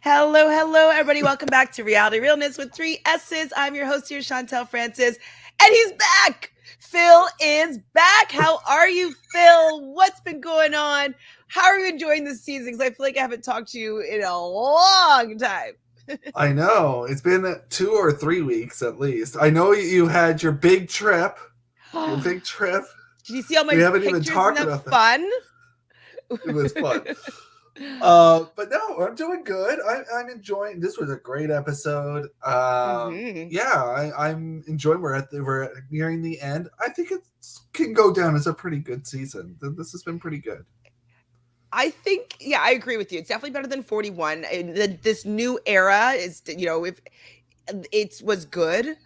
Hello, hello, everybody. Welcome back to Reality Realness with 3 S's. I'm your host here, Chantele Francis, and he's back. Phil is back. How are you, Phil? What's been going on? How are you enjoying this season? Because I feel like I haven't talked to you in a long time. I know. It's been 2 or 3 weeks at least. I know you had your big trip. Your big trip. Did you see all my we haven't pictures? even talked Isn't that about that. fun? It was fun. But no, I'm doing good. I'm enjoying. This was a great episode. Yeah, I'm enjoying. We're nearing the end. I think it can go down as a pretty good season. This has been pretty good. I think, yeah, I agree with you. It's definitely better than 41. This new era is, if it was good.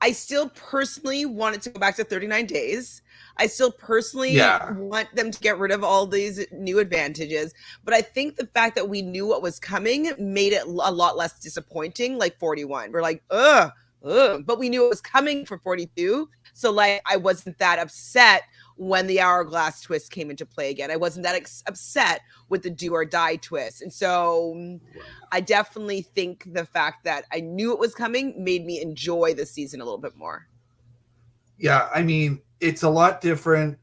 I still personally want it to go back to 39 days. I still personally want them to get rid of all these new advantages. But I think the fact that we knew what was coming made it a lot less disappointing, like 41. We're like, ugh. But we knew it was coming for 42. So, like, I wasn't that upset when the hourglass twist came into play again. I wasn't that upset with the do or die twist. And so I definitely think the fact that I knew it was coming made me enjoy the season a little bit more. Yeah, I mean, it's a lot different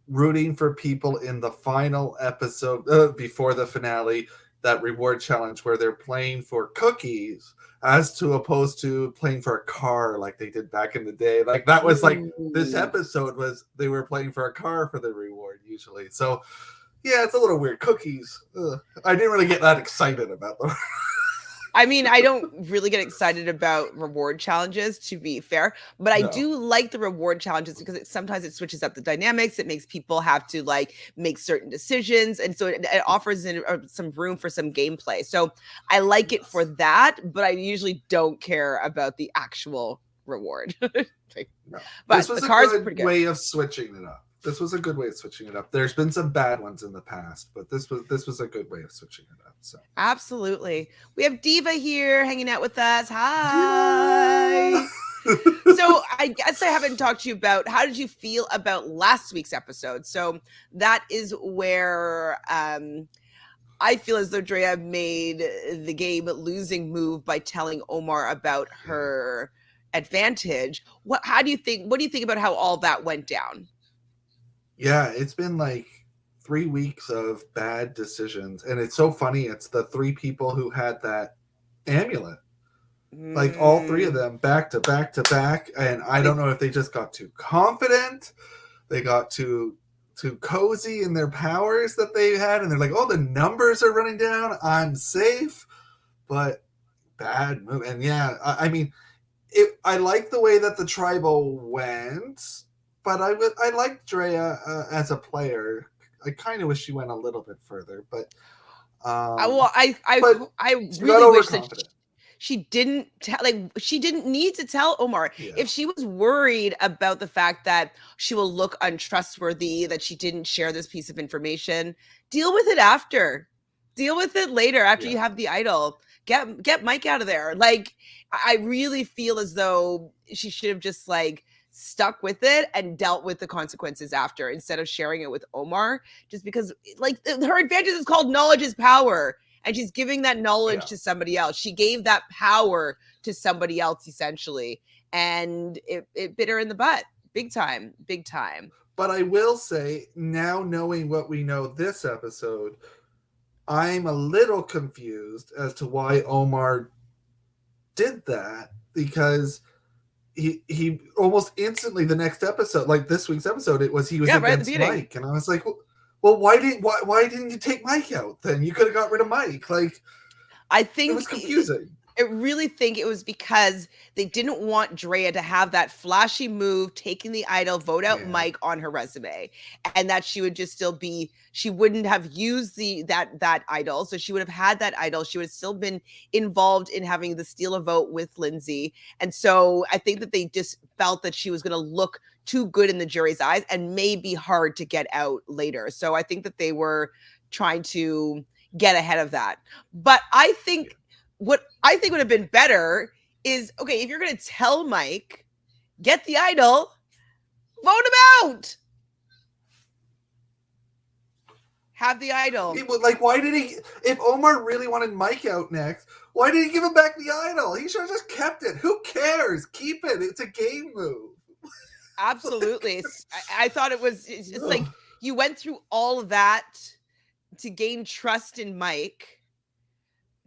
rooting for people in the final episode before the finale, that reward challenge where they're playing for cookies as to opposed to playing for a car like they did back in the day. Like that was like this episode was they were playing for a car for the reward usually. So yeah, it's a little weird. Cookies. I didn't really get that excited about them. I mean, I don't really get excited about reward challenges, to be fair, but I do like the reward challenges because sometimes it switches up the dynamics. It makes people have to like make certain decisions. And so it offers some room for some gameplay. So I like it for that, but I usually don't care about the actual reward. But this was a good way of switching it up. This was a good way of switching it up. There's been some bad ones in the past, but this was a good way of switching it up. So absolutely. We have Diva here hanging out with us. Hi. So I guess I haven't talked to you about how did you feel about last week's episode? So that is where I feel as though Drea made the game losing move by telling Omar about her advantage. What do you think about how all that went down? Yeah, it's been like 3 weeks of bad decisions. And it's so funny. It's the 3 people who had that amulet. Like all 3 of them back to back to back. And I don't know if they just got too confident. They got too cozy in their powers that they had. And they're like, oh, the numbers are running down. I'm safe. But bad move. And yeah, I mean, I like the way that the tribal went. But I liked Drea as a player. I kind of wish she went a little bit further, but I really wish that she didn't she didn't need to tell Omar. If she was worried about the fact that she will look untrustworthy, that she didn't share this piece of information, deal with it after. Deal with it later after you have the idol. Get Mike out of there. Like, I really feel as though she should have just like stuck with it and dealt with the consequences after instead of sharing it with Omar, just because like her advantage is called knowledge is power, and she's giving that knowledge to somebody else. She gave that power to somebody else essentially, and it bit her in the butt big time. But I will say, now knowing what we know this episode, I'm a little confused as to why Omar did that, because he almost instantly the next episode, like this week's episode, he was against Mike, and I was like, well, why didn't you take Mike out then? You could have got rid of Mike. Like, I think it was confusing. I really think it was because they didn't want Drea to have that flashy move, taking the idol, vote out Mike on her resume, and that she would just still be, she wouldn't have used that idol. So she would have had that idol. She would have still been involved in having the steal a vote with Lindsay. And so I think that they just felt that she was going to look too good in the jury's eyes and may be hard to get out later. So I think that they were trying to get ahead of that. But I think what I think would have been better is, okay, if you're going to tell Mike, get the idol, vote him out. Have the idol. Like, why did he? If Omar really wanted Mike out next, why did he give him back the idol? He should have just kept it. Who cares? Keep it. It's a game move. Absolutely. I thought it's like you went through all of that to gain trust in Mike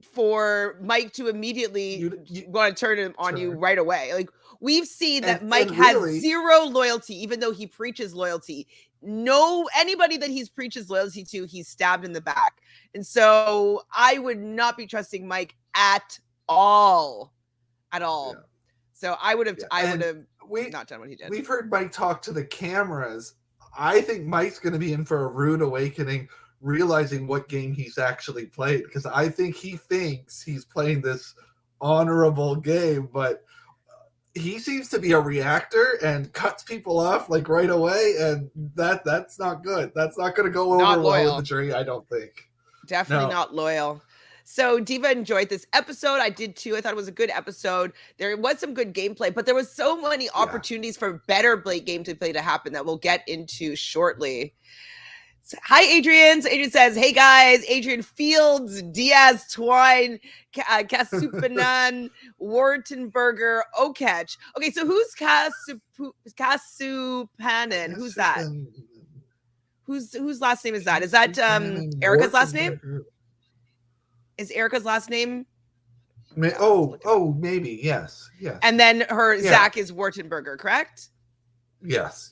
for Mike to immediately want to turn him on you right away. Like, we've seen that Mike has zero loyalty, even though he preaches loyalty. Anybody that he's preaches loyalty to, he's stabbed in the back. And so I would not be trusting Mike at all. Yeah. So I would have not done what he did. We've heard Mike talk to the cameras. I think Mike's going to be in for a rude awakening, realizing what game he's actually played, because I think he thinks he's playing this honorable game, but he seems to be a reactor and cuts people off like right away, and that's not good. That's not going to go over well with the jury, I don't think. Definitely not loyal. So Diva enjoyed this episode. I did too. I thought it was a good episode. There was some good gameplay, but there was so many opportunities for better gameplay to happen that we'll get into shortly. Hi, Adrian. So Adrian says, hey, guys. Adrian Fields, Diaz, Twine, Kasupanan, Wartenberger, Okech. Okay, so who's Kasupanan? Who's that? Whose last name is that? Is that Erica's last name? Is Erica's last name? Maybe. Yes. And then Zach is Wartenberger, correct? Yes.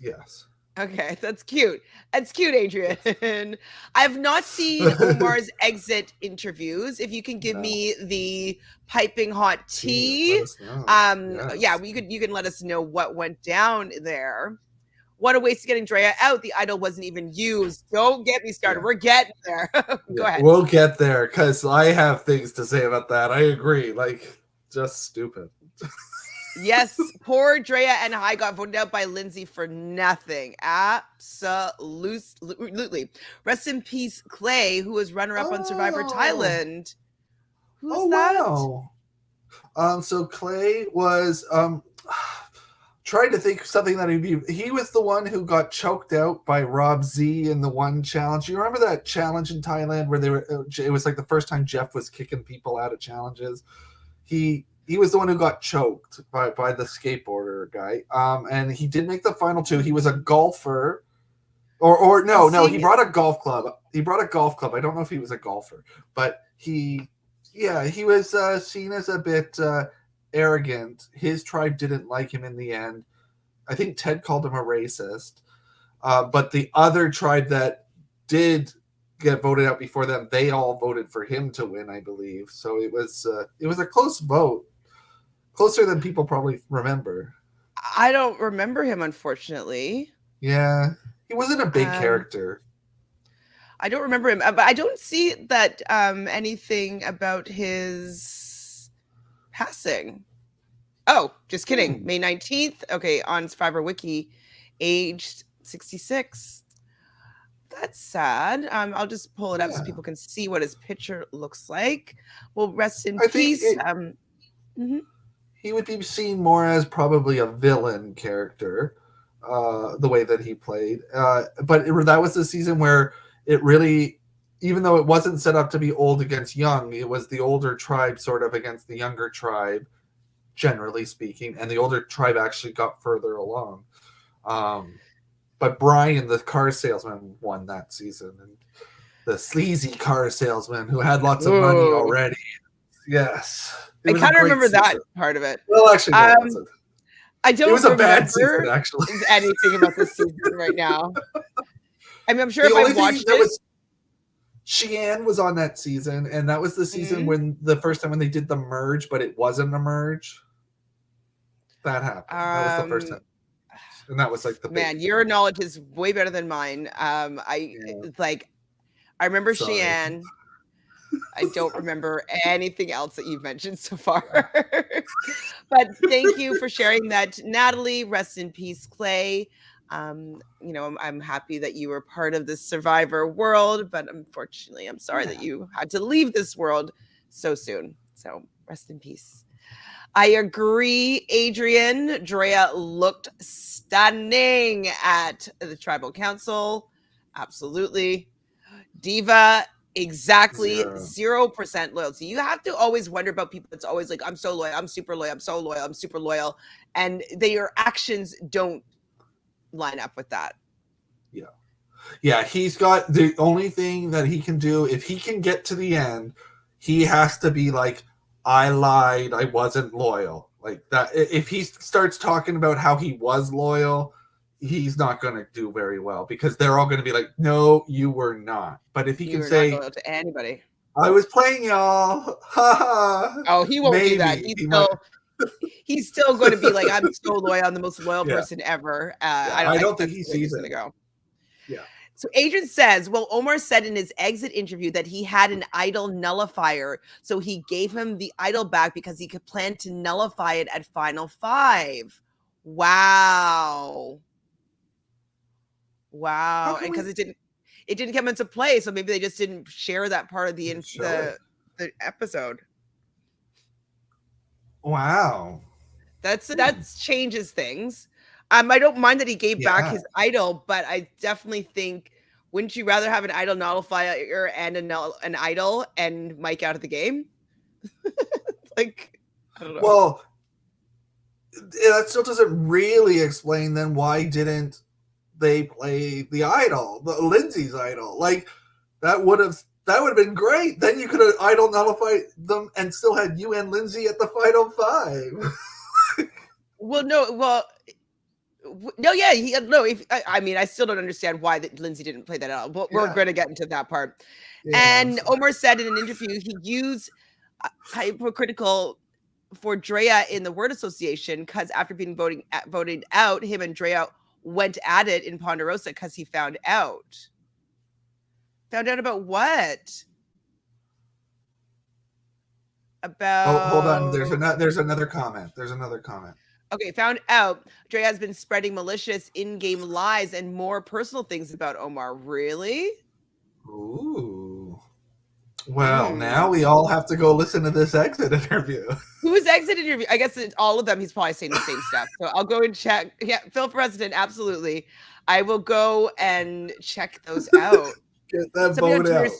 Okay, that's cute. That's cute, Adrian. I have not seen Omar's exit interviews. If you can give me the piping hot tea, yes. You can let us know what went down there. What a waste of getting Drea out. The idol wasn't even used. Don't get me started. We're getting there. Go ahead. We'll get there, because I have things to say about that. I agree. Like, just stupid. Yes, poor Drea and Hai got voted out by Lindsay for nothing. Absolutely. Rest in peace, Clay, who was runner-up on Survivor Thailand. Who's that? Wow. So Clay was trying to think something that he was the one who got choked out by Rob Z in the one challenge. You remember that challenge in Thailand where it was like the first time Jeff was kicking people out of challenges? He was the one who got choked by the skateboarder guy. And he did make the final two. He was a golfer. No, he brought a golf club. I don't know if he was a golfer, but he was seen as a bit arrogant. His tribe didn't like him in the end. I think Ted called him a racist. But the other tribe that did get voted out before them, they all voted for him to win, I believe. So it was a close vote. Closer than people probably remember. I don't remember him, unfortunately. Yeah, he wasn't a big character. I don't remember him, but I don't see that anything about his passing. Oh, just kidding. May 19th. Okay, on Survivor Wiki, aged 66. That's sad. I'll just pull it up so people can see what his picture looks like. Well, rest in peace. He would be seen more as probably a villain character, the way that he played. But that was the season where it really, even though it wasn't set up to be old against young, it was the older tribe sort of against the younger tribe, generally speaking, and the older tribe actually got further along. But Brian, the car salesman, won that season, and the sleazy car salesman who had lots of money already. Yes. I kind of remember that part of it. Well, actually, no, I don't. It was a bad season, actually. Anything about this season right now? I mean, I'm sure if I watched it. Cheyenne was on that season, and that was the season when the first time when they did the merge, but it wasn't a merge. That happened. That was the first time, and that was like the man. Your knowledge is way better than mine. I remember Cheyenne. I don't remember anything else that you've mentioned so far. But thank you for sharing that, Natalie. Rest in peace, Clay. I'm happy that you were part of the Survivor world, but unfortunately, I'm sorry that you had to leave this world so soon. So rest in peace. I agree, Adrian. Drea looked stunning at the tribal council. Absolutely. Diva, exactly 0% loyalty. You have to always wonder about people that's always like, I'm so loyal, I'm super loyal, I'm so loyal, I'm super loyal. And their actions don't line up with that. Yeah. Yeah, he's got the only thing that he can do, if he can get to the end, he has to be like, I lied, I wasn't loyal. Like that. If he starts talking about how he was loyal, he's not going to do very well because they're all going to be like, no, you were not. But if he can say, not loyal to anybody. I was playing y'all. Oh, he won't do that. He's still going to be like, I'm so loyal. I'm the most loyal person ever. I don't think he sees it. Gonna go. Yeah. So Adrian says, well, Omar said in his exit interview that he had an idol nullifier. So he gave him the idol back because he could plan to nullify it at Final 5. Wow. Wow. And because it didn't come into play. So maybe they just didn't share that part of the episode. Wow. That changes things. I don't mind that he gave back his idol, but I definitely think, wouldn't you rather have an idol nullifier and an idol and Mike out of the game? Like, I don't know. Well, that still doesn't really explain then why didn't they play the idol, Lindsay's idol? Like that would have been great. Then you could have idol nullified them and still had you and Lindsay at the Final 5. I still don't understand why Lindsay didn't play that out, but we're going to get into that part. And Omar said in an interview he used hypocritical for Drea in the word association because after being voted out, him and Drea went at it in Ponderosa because he found out. Found out about what? About. Oh, hold on. There's another comment. Okay, found out Dre has been spreading malicious in-game lies and more personal things about Omar. Really? Ooh. Well, now we all have to go listen to this exit interview. Who's exit interview? I guess it's all of them. He's probably saying the same stuff. So I'll go and check. Yeah, Phil President, absolutely. I will go and check those out. Get that vote out.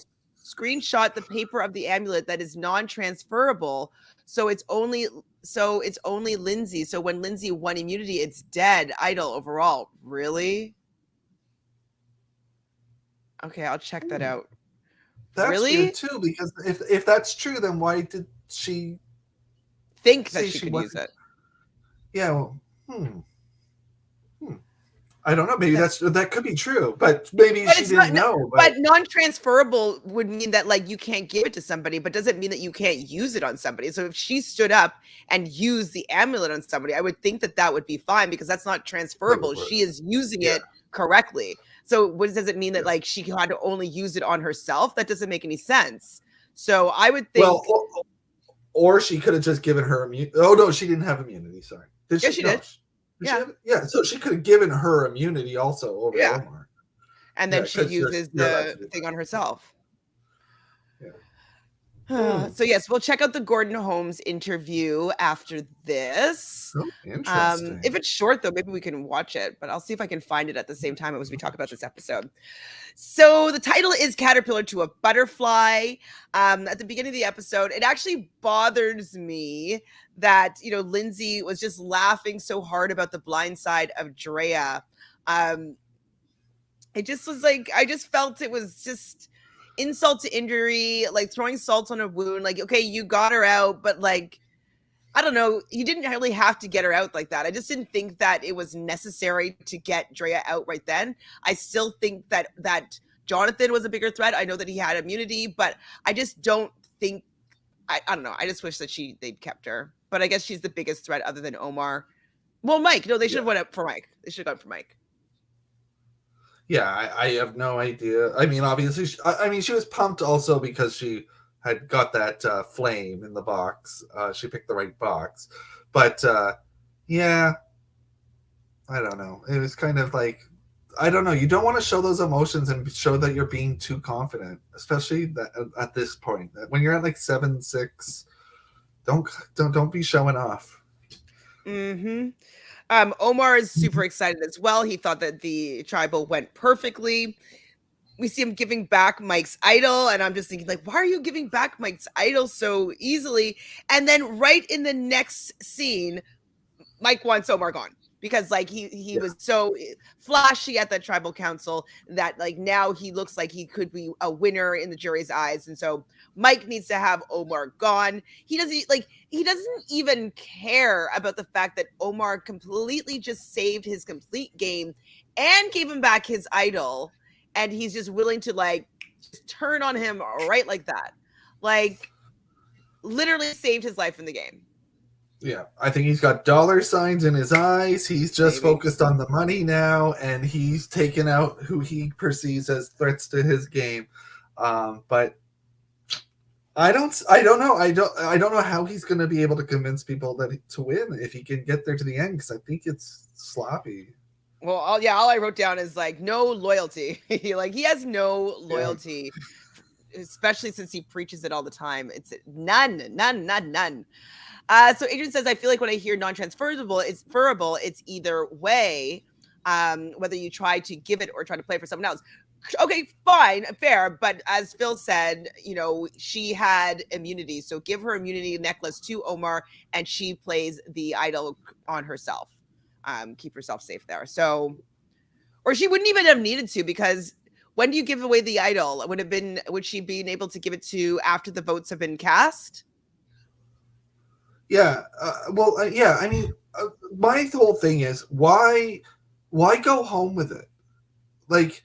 Screenshot the paper of the amulet that is non-transferable. So it's only Lindsay. So when Lindsay won immunity, it's dead. Idol overall. Really? Okay, I'll check that out. That's good too, because if that's true, then why did she think that she could use it? Yeah. Well, I don't know. Maybe that could be true, but maybe she didn't know. But non-transferable would mean that like you can't give it to somebody, but doesn't mean that you can't use it on somebody. So if she stood up and used the amulet on somebody, I would think that would be fine because that's not transferable. She is using it correctly. So what does it mean that like she had to only use it on herself? That doesn't make any sense. So I would think. Well, or she could have just given her immunity. Oh no, she didn't have immunity. Sorry. Yes, she did. So she could have given her immunity also over Omar. And then she uses the thing on herself. Yeah. So yes, we'll check out the Gordon Holmes interview after this. Oh, interesting. If it's short though, maybe we can watch it, but I'll see if I can find it at the same time as we talk about this episode. So the title is Caterpillar to a Butterfly. At the beginning of the episode, it actually bothers me that, Lindsay was just laughing so hard about the blind side of Drea. It just was like, I just felt it was just insult to injury, like throwing salt on a wound. Like, okay, you got her out, but like, I don't know, you didn't really have to get her out like that. I just didn't think that it was necessary to get Drea out right then. I still think that Jonathan was a bigger threat. I know that he had immunity, but I just don't think, I don't know. I just wish that they'd kept her, but I guess she's the biggest threat other than Omar. Well, Mike, no, they should have went up for Mike. They should have gone for Mike. Yeah, I have no idea. I mean, obviously, she was pumped also because she had got that flame in the box. She picked the right box. But, yeah, I don't know. It was kind of like, I don't know. You don't want to show those emotions and show that you're being too confident, especially at this point. When you're at like 7-6, don't be showing off. Mm-hmm. Omar is super excited as well. He thought that the tribal went perfectly. we see him giving back Mike's idol, and I'm just thinking, like, why are you giving back Mike's idol so easily? And then right in the next scene, Mike wants Omar gone because like he was so flashy at the tribal council that like now he looks like he could be a winner in the jury's eyes, and so Mike needs to have Omar gone. He doesn't even care about the fact that Omar completely just saved his complete game and gave him back his idol, and he's just willing to like just turn on him right like that, like literally saved his life in the game. Yeah, I think he's got dollar signs in his eyes. He's just focused on the money now, and he's taken out who he perceives as threats to his game. But I don't know. I don't know how he's going to be able to convince people to win if he can get there to the end, because I think it's sloppy. Well, all I wrote down is like no loyalty. Like he has no loyalty, especially since he preaches it all the time. It's none. So Adrian says, I feel like when I hear non-transferable, it's either way, whether you try to give it or try to play for someone else. Okay, fine, fair. But as Phil said, she had immunity. So give her immunity necklace to Omar and she plays the idol on herself. Keep herself safe there. So, or she wouldn't even have needed to, because when do you give away the idol? Would she be able to give it to after the votes have been cast? Yeah. Yeah. I mean, my whole thing is why go home with it? Like,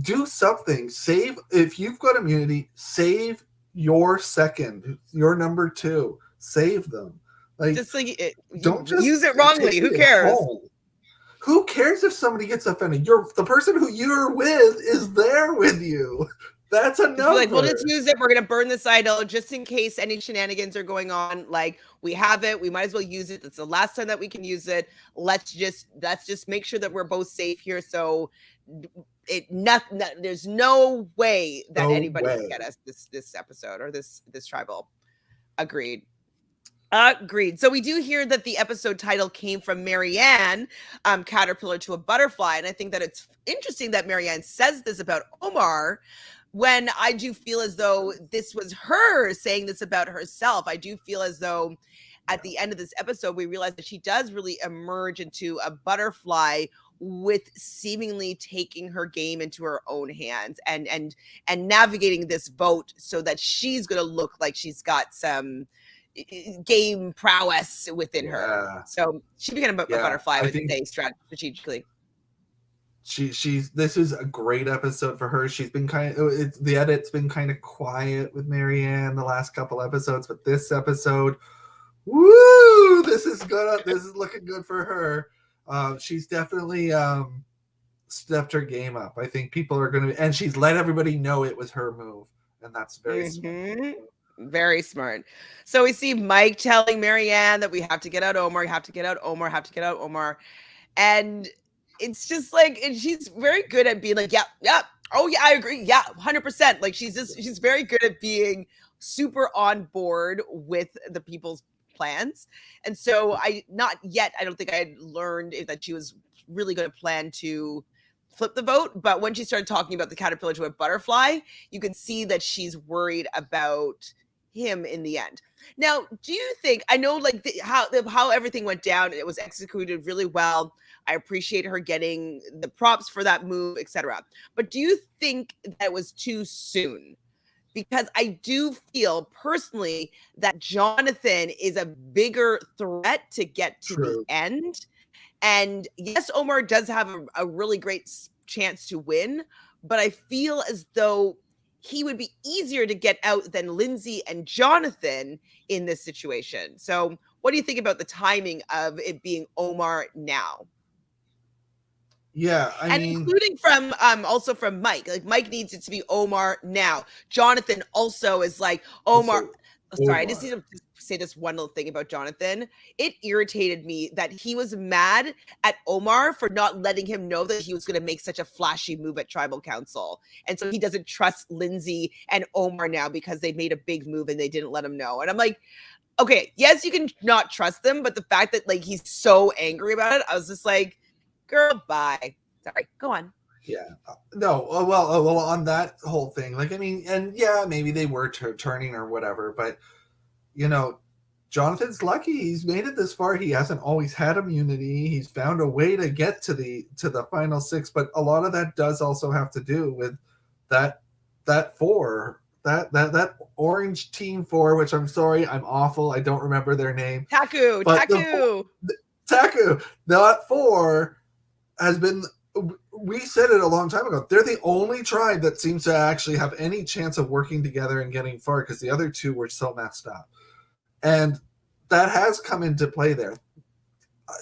do something. Save, if you've got immunity, save your second, your number two. Save them. Like, just like don't just use it wrongly. Who cares? Who cares if somebody gets offended? The person who you're with is there with you. That's a number. Like, we'll just use it. We're gonna burn this idol just in case any shenanigans are going on. Like, we have it. We might as well use it. It's the last time that we can use it. Let's just make sure that we're both safe here. So there's no way that anybody can get us this episode or this tribal. Agreed. So we do hear that the episode title came from Marianne, caterpillar to a butterfly. And I think that it's interesting that Marianne says this about Omar, when I do feel as though this was her saying this about herself. I do feel as though at the end of this episode, we realize that she does really emerge into a butterfly with seemingly taking her game into her own hands and navigating this vote so that she's going to look like she's got some game prowess within her. So she became a butterfly, I would say, strategically. This is a great episode for her. She's been the edit's been kind of quiet with Marianne the last couple episodes, but this episode, woo, this is looking good for her. She's definitely stepped her game up. I think people are going to, and she's let everybody know it was her move, and that's very smart. Very smart. So we see Mike telling Marianne that we have to get out Omar, and it's just like, and she's very good at being like, yeah, oh yeah, I agree, yeah, 100%. Like she's very good at being super on board with the people's plans. And so I don't think I had learned that she was really going to plan to flip the vote, but when she started talking about the caterpillar to a butterfly, you can see that she's worried about him in the end. Now, do you think, I know like how everything went down, it was executed really well. I appreciate her getting the props for that move, etc. But do you think that was too soon? Because I do feel personally that Jonathan is a bigger threat to get to the end. And yes, Omar does have a really great chance to win, but I feel as though he would be easier to get out than Lindsay and Jonathan in this situation. So what do you think about the timing of it being Omar now? Yeah, I mean, including from also from Mike. Like Mike needs it to be Omar now. Jonathan also is like Omar. Sorry, I just need to say this one little thing about Jonathan. It irritated me that he was mad at Omar for not letting him know that he was going to make such a flashy move at Tribal Council. And so he doesn't trust Lindsay and Omar now because they made a big move and they didn't let him know. And I'm like, okay, yes, you can not trust them, but the fact that like he's so angry about it, I was just like, girl, bye. Sorry, go on. Yeah. No. Well, on that whole thing, like, I mean, and yeah, maybe they were turning or whatever, but you know, Jonathan's lucky. He's made it this far. He hasn't always had immunity. He's found a way to get to the final six, but a lot of that does also have to do with that four. That orange team four, which I'm sorry, I'm awful. I don't remember their name. Taku. Taku. That four has been, we said it a long time ago, they're the only tribe that seems to actually have any chance of working together and getting far, because the other two were so messed up. And that has come into play there.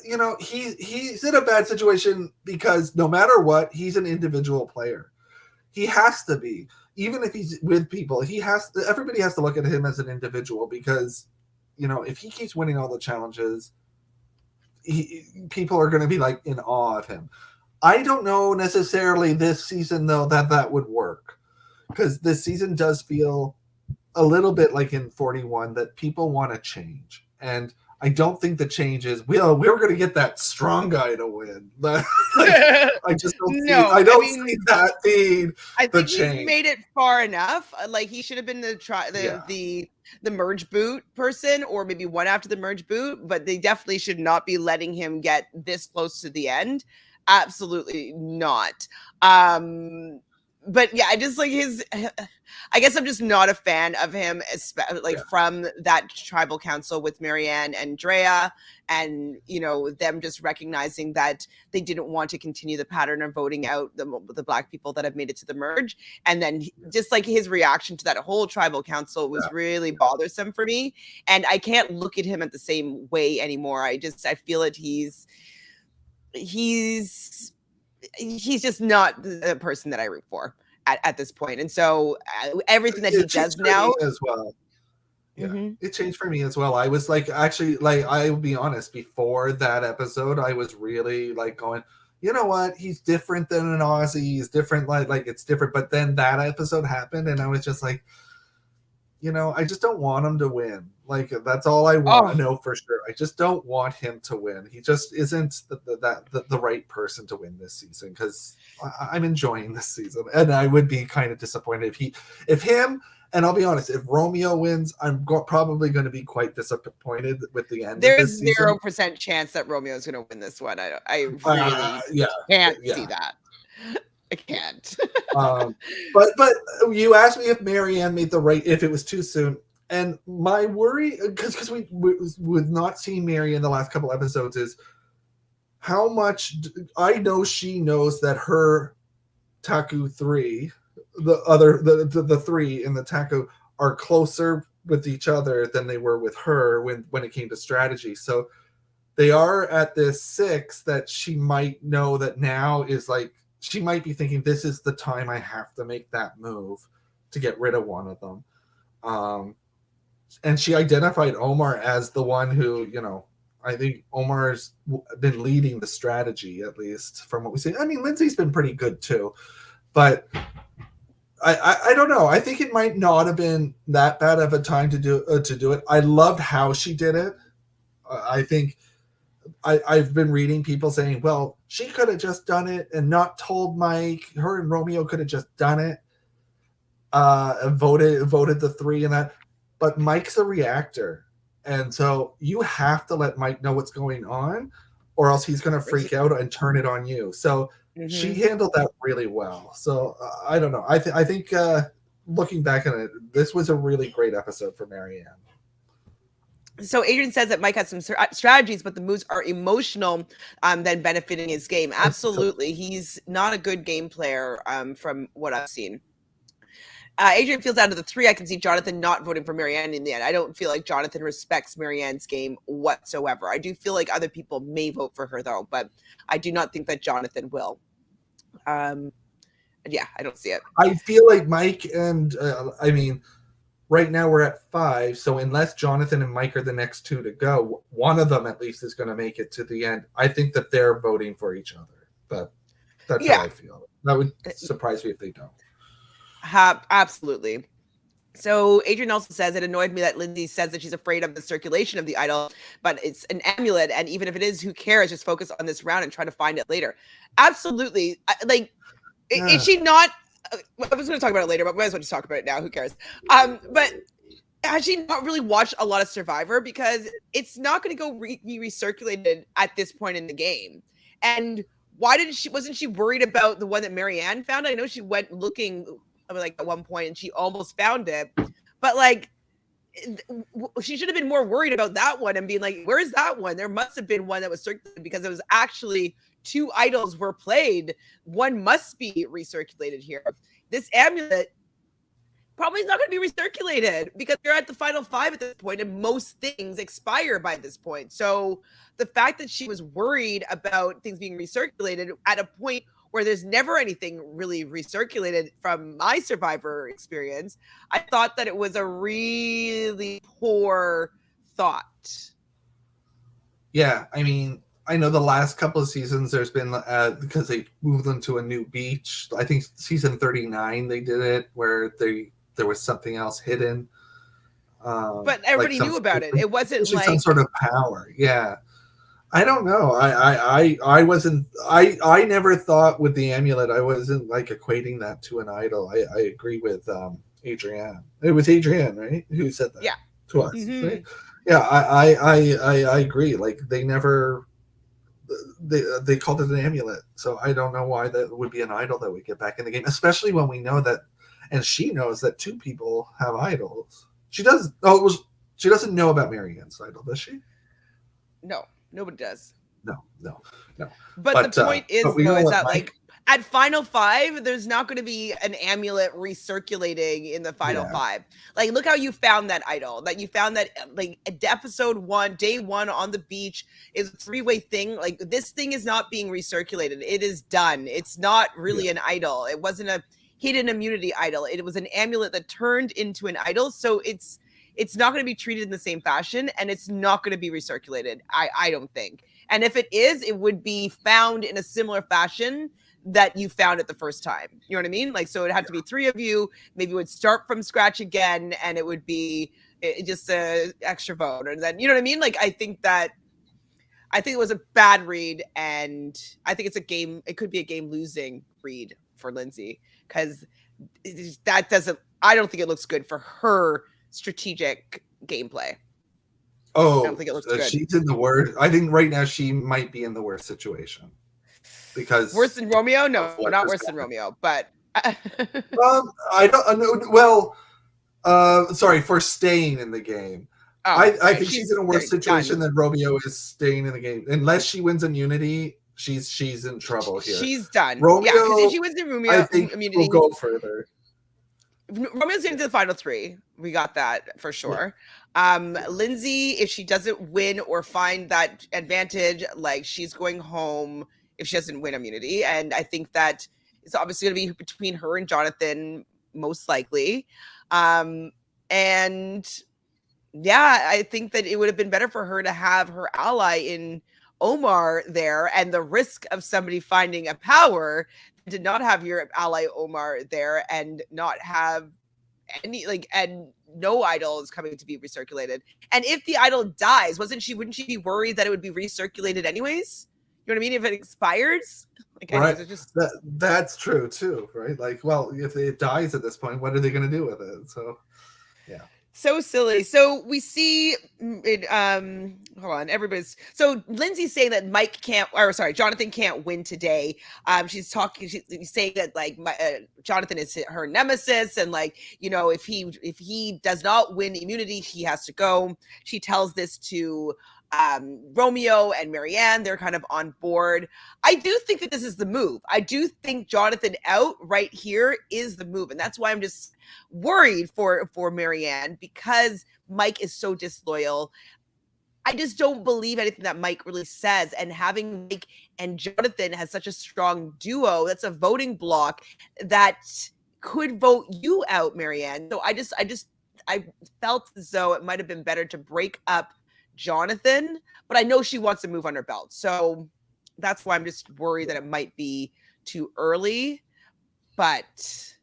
You know, he's in a bad situation because no matter what, he's an individual player. He has to be. Even if he's with people, everybody has to look at him as an individual, because, you know, if he keeps winning all the challenges, people are going to be like in awe of him. I don't know necessarily this season, though, that would work, because this season does feel a little bit like in 41 that people want to change. And I don't think the change is, we're going to get that strong guy to win. Like, I just don't see that being I think he's made it far enough. Like, he should have been the merge boot person, or maybe one after the merge boot, but they definitely should not be letting him get this close to the end. Absolutely not. But yeah, I just like I guess I'm just not a fan of him, from that tribal council with Marianne and Drea, and, you know, them just recognizing that they didn't want to continue the pattern of voting out the Black people that have made it to the merge. And then just like his reaction to that whole tribal council was really bothersome for me. And I can't look at him at the same way anymore. I feel it. He's just not the person that I root for at this point. And so everything that he does now as well. Yeah, it changed for me as well. I was like, actually, like, I will be honest, before that episode, I was really like going, you know what? He's different than an Aussie. He's different. Like it's different. But then that episode happened, and I was just like, you know, I just don't want him to win. Like, that's all I want to know for sure. I just don't want him to win. He just isn't the right person to win this season, because I'm enjoying this season, and I would be kind of disappointed if him. And I'll be honest, if Romeo wins, I'm probably going to be quite disappointed with the end. There's 0% chance that Romeo is going to win this one. I really can't see that. I can't. But you asked me if Marianne made if it was too soon. And my worry, because we've not seen Marianne in the last couple episodes, is how much I know she knows that her Taku 3, the 3 in the Taku, are closer with each other than they were with her when it came to strategy. So they are at this 6 that she might know that now is like, she might be thinking, this is the time I have to make that move to get rid of one of them. And she identified Omar as the one who, you know, I think Omar's been leading the strategy, at least from what we see. I mean, Lindsay's been pretty good too, but I don't know. I think it might not have been that bad of a time to do it. I loved how she did it. I think I've been reading people saying, well, she could have just done it and not told Mike. Her and Romeo could have just done it, voted the 3 and that. But Mike's a reactor, and so you have to let Mike know what's going on, or else he's going to freak out and turn it on you. So she handled that really well. So I don't know. I think looking back on it, this was a really great episode for Marianne. So Adrian says that Mike has some strategies, but the moves are emotional than benefiting his game. Absolutely. He's not a good game player from what I've seen. Adrian feels out of the 3. I can see Jonathan not voting for Marianne in the end. I don't feel like Jonathan respects Marianne's game whatsoever. I do feel like other people may vote for her, though, but I do not think that Jonathan will. Yeah, I don't see it. I feel like Mike and, I mean, right now we're at 5, so unless Jonathan and Mike are the next 2 to go, one of them at least is going to make it to the end. I think that they're voting for each other. But that's how I feel. That would surprise me if they don't. Absolutely. So Adrian also says, it annoyed me that Lindsay says that she's afraid of the circulation of the idol, but it's an amulet, and even if it is, who cares? Just focus on this round and try to find it later. Absolutely. Like, Is she not? I was going to talk about it later, but might as well just talk about it now. Who cares? But has she not really watched a lot of Survivor? Because it's not going to go be recirculated at this point in the game. And why wasn't she worried about the one that Marianne found? I know she went looking like at one point and she almost found it, but like she should have been more worried about that one and being like, where's that one? There must have been one that was circulated because it was actually 2 idols were played. One must be recirculated here. This amulet probably is not going to be recirculated because you're at the final 5 at this point and most things expire by this point. So the fact that she was worried about things being recirculated at a point where there's never anything really recirculated from my Survivor experience, I thought that it was a really poor thought. Yeah, I mean, I know the last couple of seasons there's been, because they moved them to a new beach. I think season 39 they did it, where there was something else hidden. But everybody knew about it. It wasn't like some sort of power. Yeah. I don't know. I wasn't. I never thought with the amulet. I wasn't like equating that to an idol. I agree with Adrienne. It was Adrienne, right? Who said that? Yeah. To us. Mm-hmm. Right? Yeah. I agree. Like they never. They called it an amulet, so I don't know why that would be an idol that we get back in the game, especially when we know that, and she knows that 2 people have idols. She does. Oh, she doesn't know about Marianne's idol, does she? No. Nobody does. No. But the point is, though, is that like at Final 5, there's not going to be an amulet recirculating in the Final 5. Like, look how you found that idol. That you found that like episode 1, day 1 on the beach is a 3-way thing. Like this thing is not being recirculated. It is done. It's not really an idol. It wasn't a hidden immunity idol. It was an amulet that turned into an idol. So it's not going to be treated in the same fashion, and it's not going to be recirculated. I don't think. And if it is, it would be found in a similar fashion that you found it the first time. You know what I mean? Like, so it had to be 3 of you. Maybe it would start from scratch again, and it would be just a extra vote. And then, you know what I mean? Like, I think it was a bad read, and I think it's a game. It could be a game losing read for Lindsay because that doesn't. I don't think it looks good for her strategic gameplay. Oh, I don't think it looks good. She's in the worst. I think right now she might be in the worst situation because worse than Romeo. No, not worse than Romeo, but I don't know. Well, sorry for staying in the game. I think she's in a worse situation than Romeo is staying in the game. Unless she wins immunity, she's in trouble here. She's done. Romeo, yeah, because if she wins Romeo, I think immunity, we'll go further. Romeo's getting to the final 3. We got that for sure. Lindsay, if she doesn't win or find that advantage, like she's going home if she doesn't win immunity. And I think that it's obviously going to be between her and Jonathan, most likely. And yeah, I think that it would have been better for her to have her ally in Omar there, and the risk of somebody finding a power to not have your ally Omar there and not have any and no idol is coming to be recirculated. And if the idol dies, wouldn't she be worried that it would be recirculated anyways? You know what I mean? If it expires? Like, right. That's true too, right? Like, well, if it dies at this point, what are they going to do with it? So, yeah. So silly. So we see it, hold on, so Lindsay's saying that Jonathan can't win today. She's saying that like Jonathan is her nemesis, and like, you know, if he does not win immunity, he has to go. She tells this to Romeo and Marianne. They're kind of on board. I do think that this is the move. I do think Jonathan out right here is the move, and that's why I'm just worried for Marianne, because Mike is so disloyal. I just don't believe anything that Mike really says, and having Mike and Jonathan has such a strong duo, that's a voting block that could vote you out, Marianne. So I felt as though it might have been better to break up Jonathan, but I know she wants to move on her belt. So that's why I'm just worried that it might be too early, but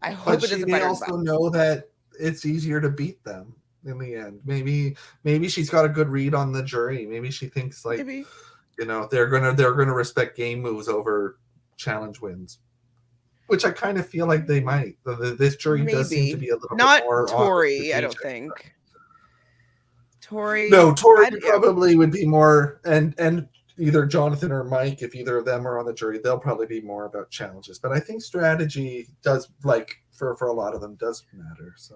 I hope it doesn't. But she also know that it's easier to beat them in the end. Maybe she's got a good read on the jury. Maybe she thinks like, you know, they're gonna respect game moves over challenge wins. which I kind of feel like they might. This jury does seem to be a little bit more Tori, I don't think. Tori. No, Tori probably would be more, and either Jonathan or Mike, if either of them are on the jury, they'll probably be more about challenges. But I think strategy does, like, for a lot of them, does matter. So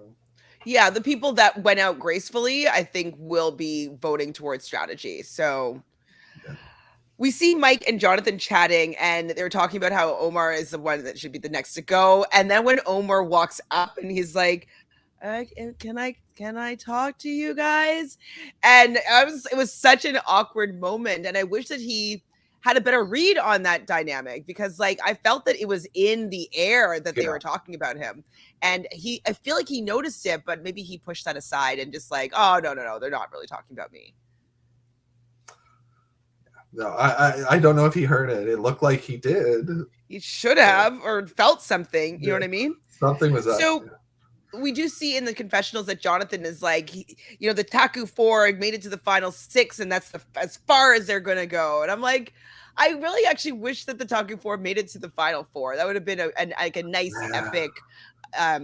yeah, the people that went out gracefully, I think, will be voting towards strategy. So we see Mike and Jonathan chatting, and they're talking about how Omar is the one that should be the next to go. And then when Omar walks up and he's like, can I talk to you guys? And it was such an awkward moment, and I wish that he had a better read on that dynamic, because like I felt that it was in the air that they were talking about him, and I feel like he noticed it, but maybe he pushed that aside and just like, oh no, they're not really talking about me. No, I don't know if he heard it. It looked like he did. He should have, or felt something. You know what I mean? Something was up. So we do see in the confessionals that Jonathan is like, the Taku 4 made it to the final 6, and that's as far as they're going to go. And I'm like, I really actually wish that the Taku 4 made it to the final 4. That would have been a nice epic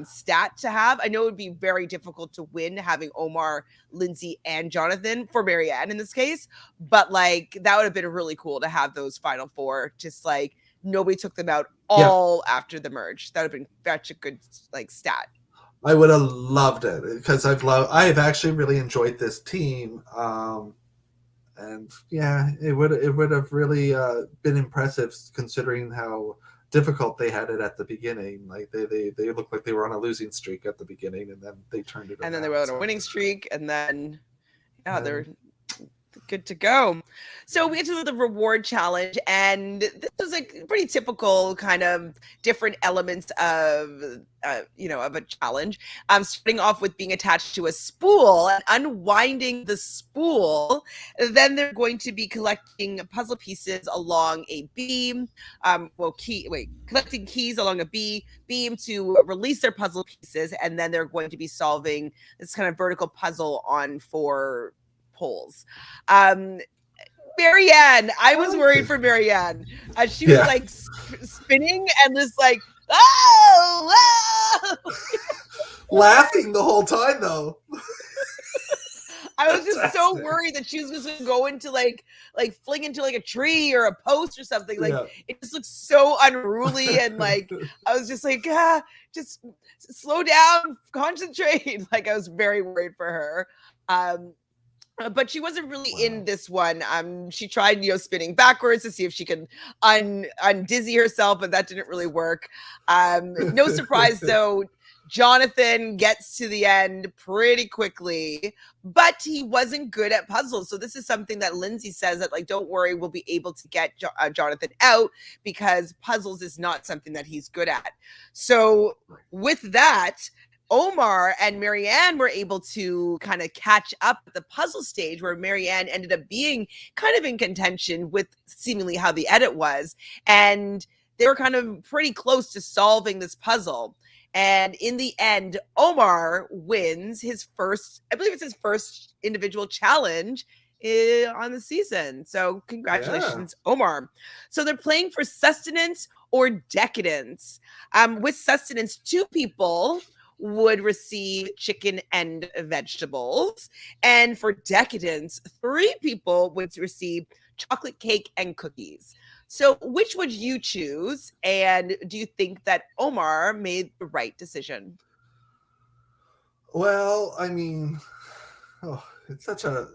stat to have. I know it would be very difficult to win having Omar, Lindsay, and Jonathan for Marianne in this case, but like that would have been really cool to have those final 4. Just like nobody took them out all after the merge. That would have been such a good like stat. I would have loved it, because I have actually really enjoyed this team, and yeah, it would have really been impressive considering how difficult they had it at the beginning. Like they looked like they were on a losing streak at the beginning, and then they turned it around. And then they were on a winning streak, and then they're good to go. So we get to the reward challenge, and this was a pretty typical kind of different elements of of a challenge. Starting off with being attached to a spool and unwinding the spool. Then they're going to be collecting puzzle pieces along a beam. Collecting keys along a beam to release their puzzle pieces, and then they're going to be solving this kind of vertical puzzle on 4 poles. Marianne, I was worried for Marianne. She was like spinning and just like, laughing the whole time though. I was just so worried that she was just gonna go into like fling into like a tree or a post or something. Like it just looks so unruly, and like I was just like, just slow down, concentrate. Like I was very worried for her. But she wasn't really in this one. She tried, spinning backwards to see if she could undizzy herself, but that didn't really work. No surprise though, Jonathan gets to the end pretty quickly, but he wasn't good at puzzles. So this is something that Lindsay says that like, don't worry, we'll be able to get Jonathan out, because puzzles is not something that he's good at. So with that, Omar and Marianne were able to kind of catch up at the puzzle stage, where Marianne ended up being kind of in contention with seemingly how the edit was. And they were kind of pretty close to solving this puzzle. And in the end, Omar wins his first, I believe it's his first individual challenge on the season. So congratulations, Omar. So they're playing for sustenance or decadence. With sustenance, 2 people would receive chicken and vegetables. And for decadence, 3 people would receive chocolate cake and cookies. So which would you choose? And do you think that Omar made the right decision? Well, I mean, it's such a,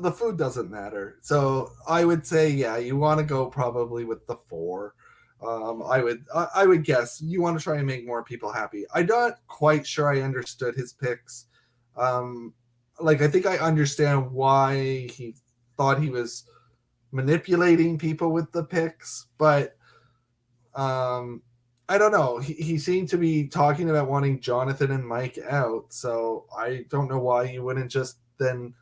the food doesn't matter. So I would say, you want to go probably with the 4. I would guess you want to try and make more people happy. I'm not quite sure I understood his picks. I think I understand why he thought he was manipulating people with the picks, but I don't know. He seemed to be talking about wanting Jonathan and Mike out, so I don't know why you wouldn't just then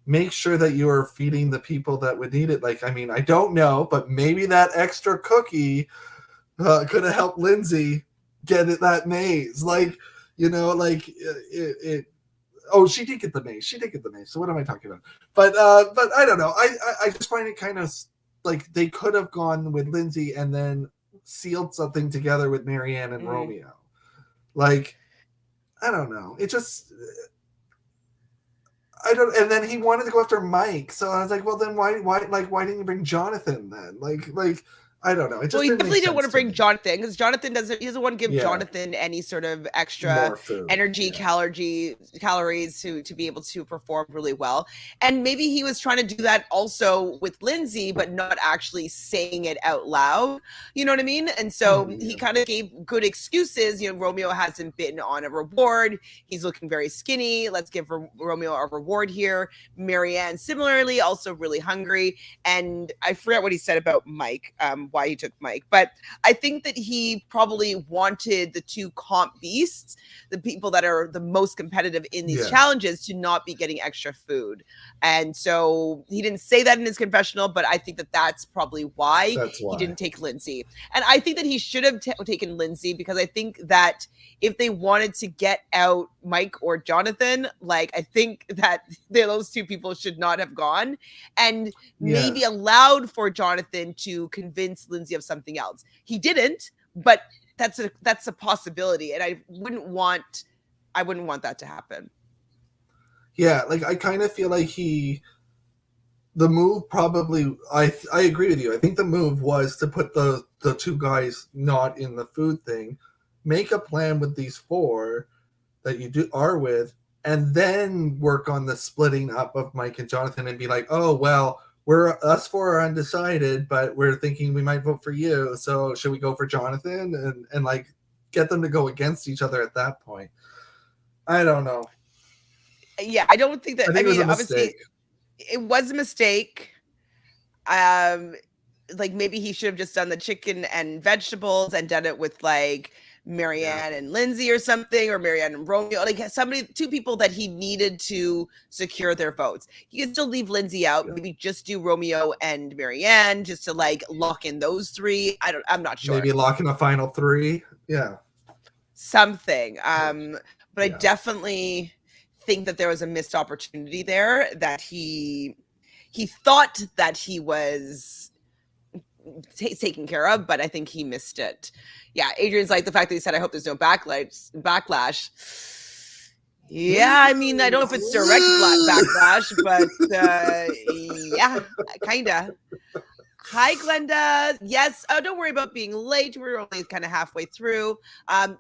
make sure that you are feeding the people that would need it. Like, I mean, I don't know, but maybe that extra cookie could have helped Lindsay get that maze. Like, she did get the maze. So what am I talking about? But I don't know. I just find it kind of like they could have gone with Lindsay and then sealed something together with Marianne and Romeo. Like, I don't know. It just, I don't. And then he wanted to go after Mike, so I was like, well, then why didn't you bring Jonathan then? Like, I don't know. It just he definitely didn't want to bring Jonathan, because Jonathan he doesn't want to give Jonathan any sort of extra energy, calories to be able to perform really well. And maybe he was trying to do that also with Lindsay, but not actually saying it out loud. You know what I mean? And so he kind of gave good excuses. You know, Romeo hasn't been on a reward. He's looking very skinny. Let's give Romeo a reward here. Marianne, similarly, also really hungry. And I forget what he said about Mike, why he took Mike, but I think that he probably wanted the two comp beasts, the people that are the most competitive in these challenges, to not be getting extra food. And so he didn't say that in his confessional, but I think that that's probably why he didn't take Lindsay. And I think that he should have taken Lindsay, because I think that if they wanted to get out Mike or Jonathan, like, I think that those two people should not have gone, and maybe allowed for Jonathan to convince Lindsay of something else. He didn't, but that's a possibility, and I wouldn't want that to happen. Yeah, like, I kind of feel like the move probably, I agree with you. I think the move was to put the two guys not in the food thing, make a plan with these four that you are with, and then work on the splitting up of Mike and Jonathan, and be like, oh, well, us four are undecided, but we're thinking we might vote for you. So should we go for Jonathan? And like, get them to go against each other at that point. I don't know. Yeah, I don't think that. I mean, obviously, it was a mistake. Like, maybe he should have just done the chicken and vegetables and done it with like Marianne and Lindsay or something, or Marianne and Romeo, like two people that he needed to secure their votes. He can still leave Lindsay out, maybe just do Romeo and Marianne, just to like lock in those three. I'm not sure. Maybe lock in a final three. Yeah. Something. But I definitely think that there was a missed opportunity there, that he thought that he was taken care of, but I think he missed it. Yeah, Adrian's like, the fact that he said, I hope there's no backlash. Yeah, I mean, I don't know if it's direct backlash, but yeah, kind of. Hi, Glenda. Yes. Oh, don't worry about being late. We're only kind of halfway through.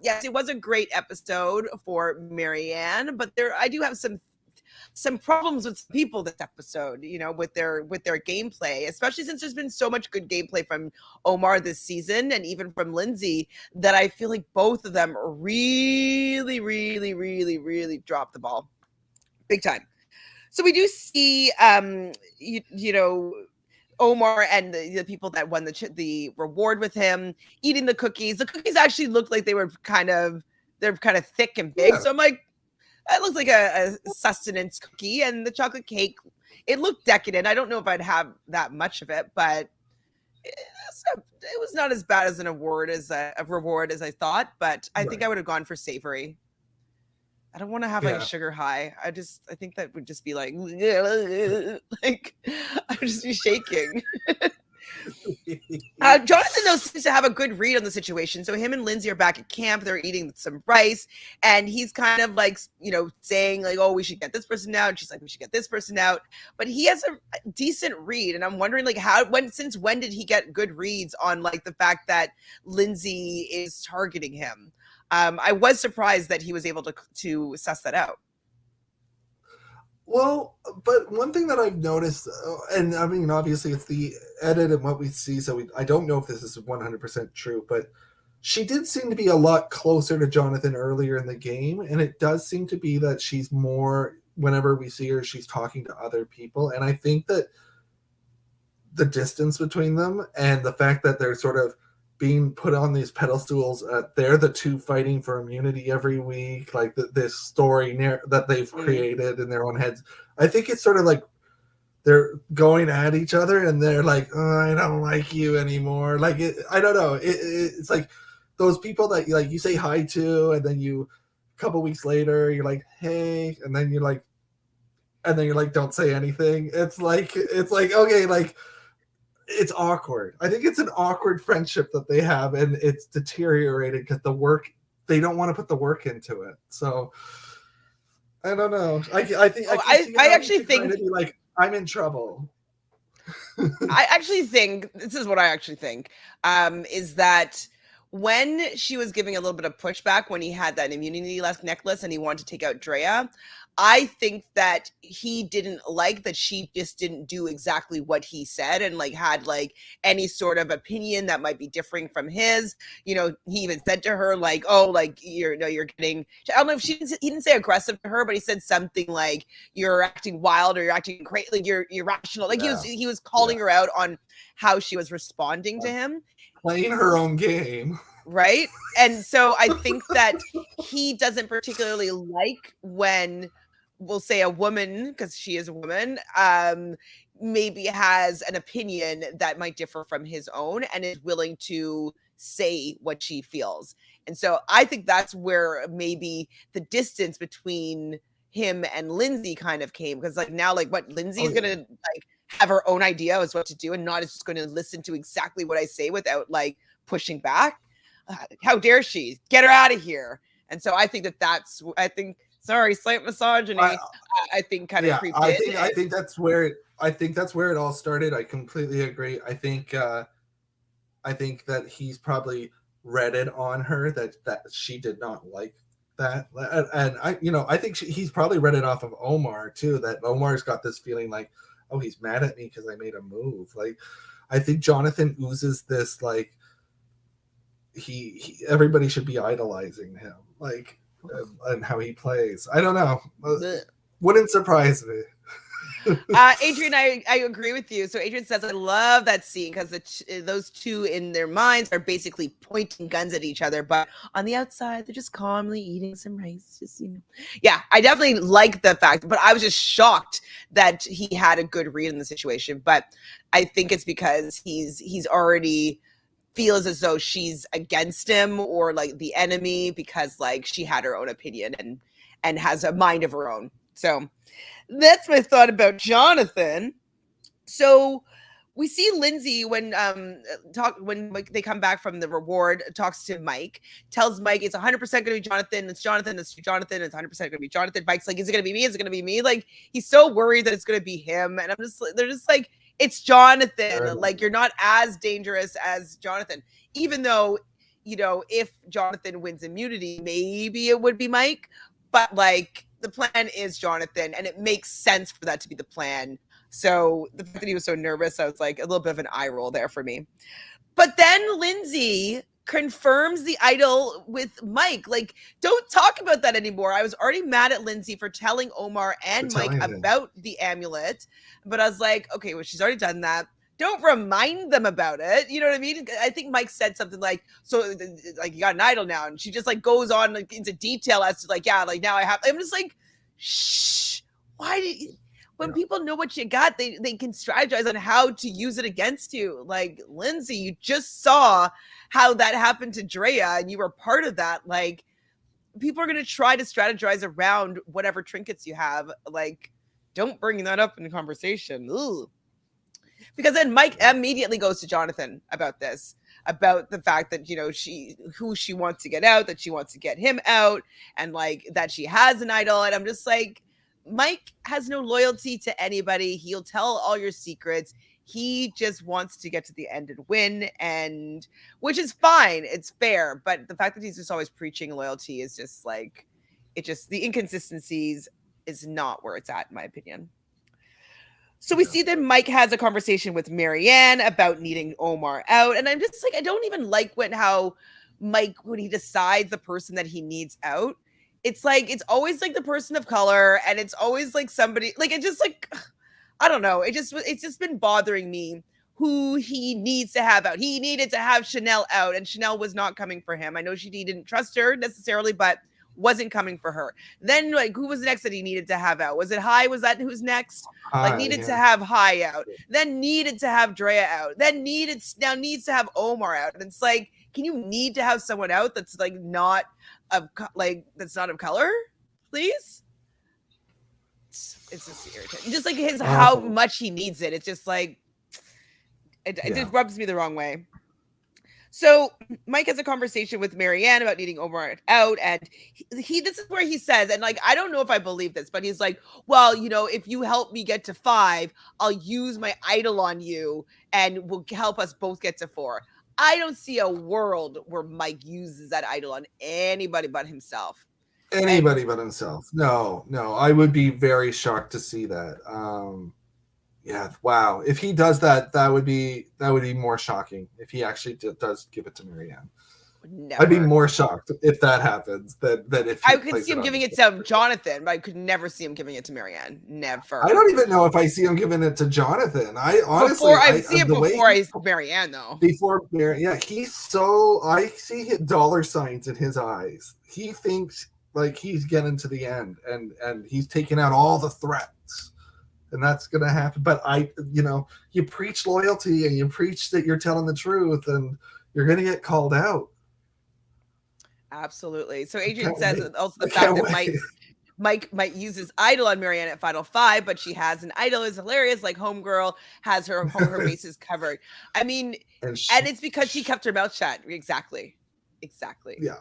Yes, it was a great episode for Marianne, but I do have some problems with people this episode, you know, with their gameplay, especially since there's been so much good gameplay from Omar this season, and even from Lindsay, that I feel like both of them really, really, really, really dropped the ball big time. So we do see, you know, Omar and the people that won the reward with him eating the cookies. The cookies actually looked like they're kind of thick and big. Yeah. So I'm like, it looks like a sustenance cookie. And the chocolate cake, it looked decadent. I don't know if I'd have that much of it, but it was not as bad as a reward as I thought. But I think I would have gone for savory. I don't want to have like a sugar high. I think that would just be like I would just be shaking. Jonathan, though, seems to have a good read on the situation. So him and Lindsay are back at camp. They're eating some rice, and he's kind of like, you know, saying like, oh, we should get this person out. And she's like, we should get this person out. But he has a decent read, and I'm wondering like since when did he get good reads on like the fact that Lindsay is targeting him? I was surprised that he was able to suss that out. Well, but one thing that I've noticed, and I mean, obviously it's the edit and what we see, so I don't know if this is 100% true, but she did seem to be a lot closer to Jonathan earlier in the game, and it does seem to be that she's more, whenever we see her, she's talking to other people, and I think that the distance between them and the fact that they're sort of being put on these pedestals, they're the two fighting for immunity every week, like this story that they've created in their own heads. I think it's sort of like they're going at each other, and they're like, oh, I don't like you anymore. Like, I don't know. It's like those people that like you say hi to, and then a couple weeks later, you're like, hey, and then you're like, don't say anything. It's like okay, like. it's awkward. I think it's an awkward friendship that they have, and it's deteriorated because they don't want to put the work into it. So I don't know. I actually think to be like, I'm in trouble. I actually think this is what I actually think is that when she was giving a little bit of pushback when he had that immunity necklace and he wanted to take out Drea, I think that he didn't like that she just didn't do exactly what he said and like had like any sort of opinion that might be differing from his. You know, he even said to her like, "Oh, like you're getting." I don't know if he didn't say aggressive to her, but he said something like, "You're acting wild or you're acting crazy, like you're irrational." Like he was calling her out on how she was responding to him, playing her own game. Right. And so I think that he doesn't particularly like when we'll say a woman, because she is a woman, maybe has an opinion that might differ from his own and is willing to say what she feels. And so I think that's where maybe the distance between him and Lindsay kind of came, because like now, like what Lindsay is gonna like have her own idea as what to do and not just going to listen to exactly what I say without like pushing back. How dare she? Get her out of here. And so I think sorry, slight misogyny. I think kind of creeped in. I think that's where it all started. I completely agree. I think that he's probably read it on her that she did not like that, and I think he's probably read it off of Omar too. That Omar's got this feeling like, oh, he's mad at me because I made a move. Like, I think Jonathan oozes this like everybody should be idolizing him, like, and how he plays. I don't know. Wouldn't surprise me. Adrian, I agree with you. So Adrian says, I love that scene because those two in their minds are basically pointing guns at each other, but on the outside, they're just calmly eating some rice. Just, yeah, I definitely like the fact, but I was just shocked that he had a good read in the situation. But I think it's because he's already feels as though she's against him or like the enemy because like she had her own opinion and has a mind of her own. So that's my thought about Jonathan. So we see Lindsay when they come back from the reward, talks to Mike, tells Mike it's 100% going to be Jonathan. It's Jonathan. It's 100% going to be Jonathan. Mike's like, is it going to be me? Is it going to be me? Like, he's so worried that it's going to be him. And they're just like, it's Jonathan. Like, you're not as dangerous as Jonathan, even though, if Jonathan wins immunity, maybe it would be Mike, but like the plan is Jonathan and it makes sense for that to be the plan. So the fact that he was so nervous, I was like a little bit of an eye roll there for me. But then Lindsay confirms the idol with Mike. Like, don't talk about that anymore. I was already mad at Lindsay for telling Omar and Mike about the amulet. But I was like, okay, well, she's already done that. Don't remind them about it. You know what I mean? I think Mike said something like, so like you got an idol now. And she just like goes on like into detail as to like, yeah, like now I have, I'm just like, shh, why did you, when people know what you got, they can strategize on how to use it against you. Like, Lindsay, you just saw how that happened to Drea and you were part of that. Like, people are going to try to strategize around whatever trinkets you have. Like, don't bring that up in the conversation. Ooh. Because then Mike immediately goes to Jonathan about this, about the fact that, who she wants to get out, that she wants to get him out, and like that she has an idol. And I'm just like, Mike has no loyalty to anybody. He'll tell all your secrets. He just wants to get to the end and win, and which is fine. It's fair. But the fact that he's just always preaching loyalty is just like, the inconsistencies is not where it's at, in my opinion. So we see that Mike has a conversation with Marianne about needing Omar out. And I'm just like, I don't even like how Mike, when he decides the person that he needs out, it's like, it's always like the person of color. And it's always like somebody, like, it just like, I don't know. It's just been bothering me who he needs to have out. He needed to have Chanel out and Chanel was not coming for him. I know he didn't trust her necessarily, but wasn't coming for her. Then like, who was next that he needed to have out? Was it High? Was that who's next? Like, needed to have High out, then needed to have Drea out, then needs to have Omar out. And it's like, can you need to have someone out that's like not of that's not of color, please? It's just irritating. Just like how much he needs it. It's just like, It just rubs me the wrong way. So Mike has a conversation with Marianne about needing Omar out, and he this is where he says, and like I don't know if I believe this, but he's like, well, if you help me get to 5, I'll use my idol on you, and will help us both get to 4. I don't see a world where Mike uses that idol on anybody but himself. But himself. No, I would be very shocked to see that. Yeah, wow. If he does that, that would be more shocking. If he actually does give it to Marianne, I'd be more shocked if that happens than if I could see him giving it to Jonathan, but I could never see him giving it to Marianne. Never. I don't even know if I see him giving it to Jonathan. I honestly, I see it before I Marianne though. Before Marianne, yeah, he's so I see dollar signs in his eyes. He thinks like he's getting to the end, and he's taking out all the threats. And that's going to happen. But you preach loyalty and you preach that you're telling the truth, and you're going to get called out. Absolutely. So Adrian says also the fact that Mike might use his idol on Marianne at Final 5, but she has an idol is hilarious. Like Homegirl has her bases covered. I mean, and it's because she kept her mouth shut. Exactly. Yeah.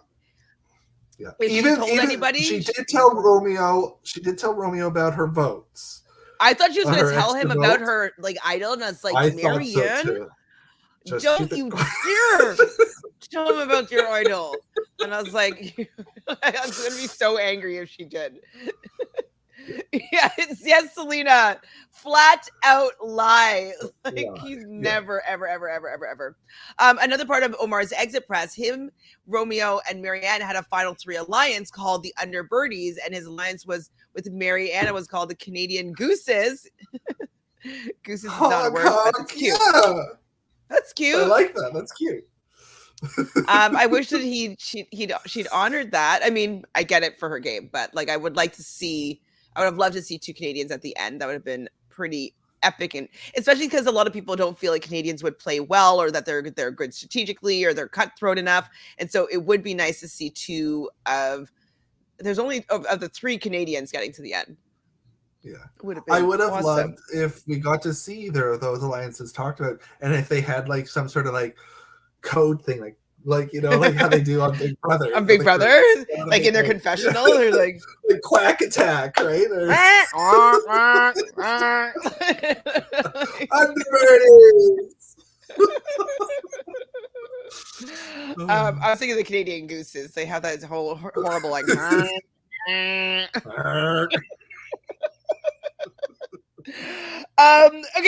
If she told anybody, she did tell Romeo. She did tell Romeo about her votes. I thought she was going to tell him about her like idol, and I was like, Marianne, so don't you dare tell him about your idol. And I was like, I was going to be so angry if she did. Yes, Selena, flat out lie. Like he's never, ever. Another part of Omar's exit press, him, Romeo, and Marianne had a final 3 alliance called the Underbirdies, and his alliance was with Marianne was called the Canadian Gooses. Gooses is not a word, but it's cute. Yeah. That's cute. I like that. That's cute. I wish that she'd honored that. I mean, I get it for her game, but like I would have loved to see 2 Canadians at the end. That would have been pretty epic, and especially because a lot of people don't feel like Canadians would play well, or that they're good strategically, or they're cutthroat enough. And so it would be nice to see 2 of. There's only of the 3 Canadians getting to the end. Yeah, I would have loved if we got to see either of those alliances talked about, and if they had like some sort of like code thing, like how they do on Big Brother. On Big Brother, like in their confessional, they're like quack attack, right? Underbirdies. I was thinking of the Canadian Gooses. They have that whole horrible like. Okay,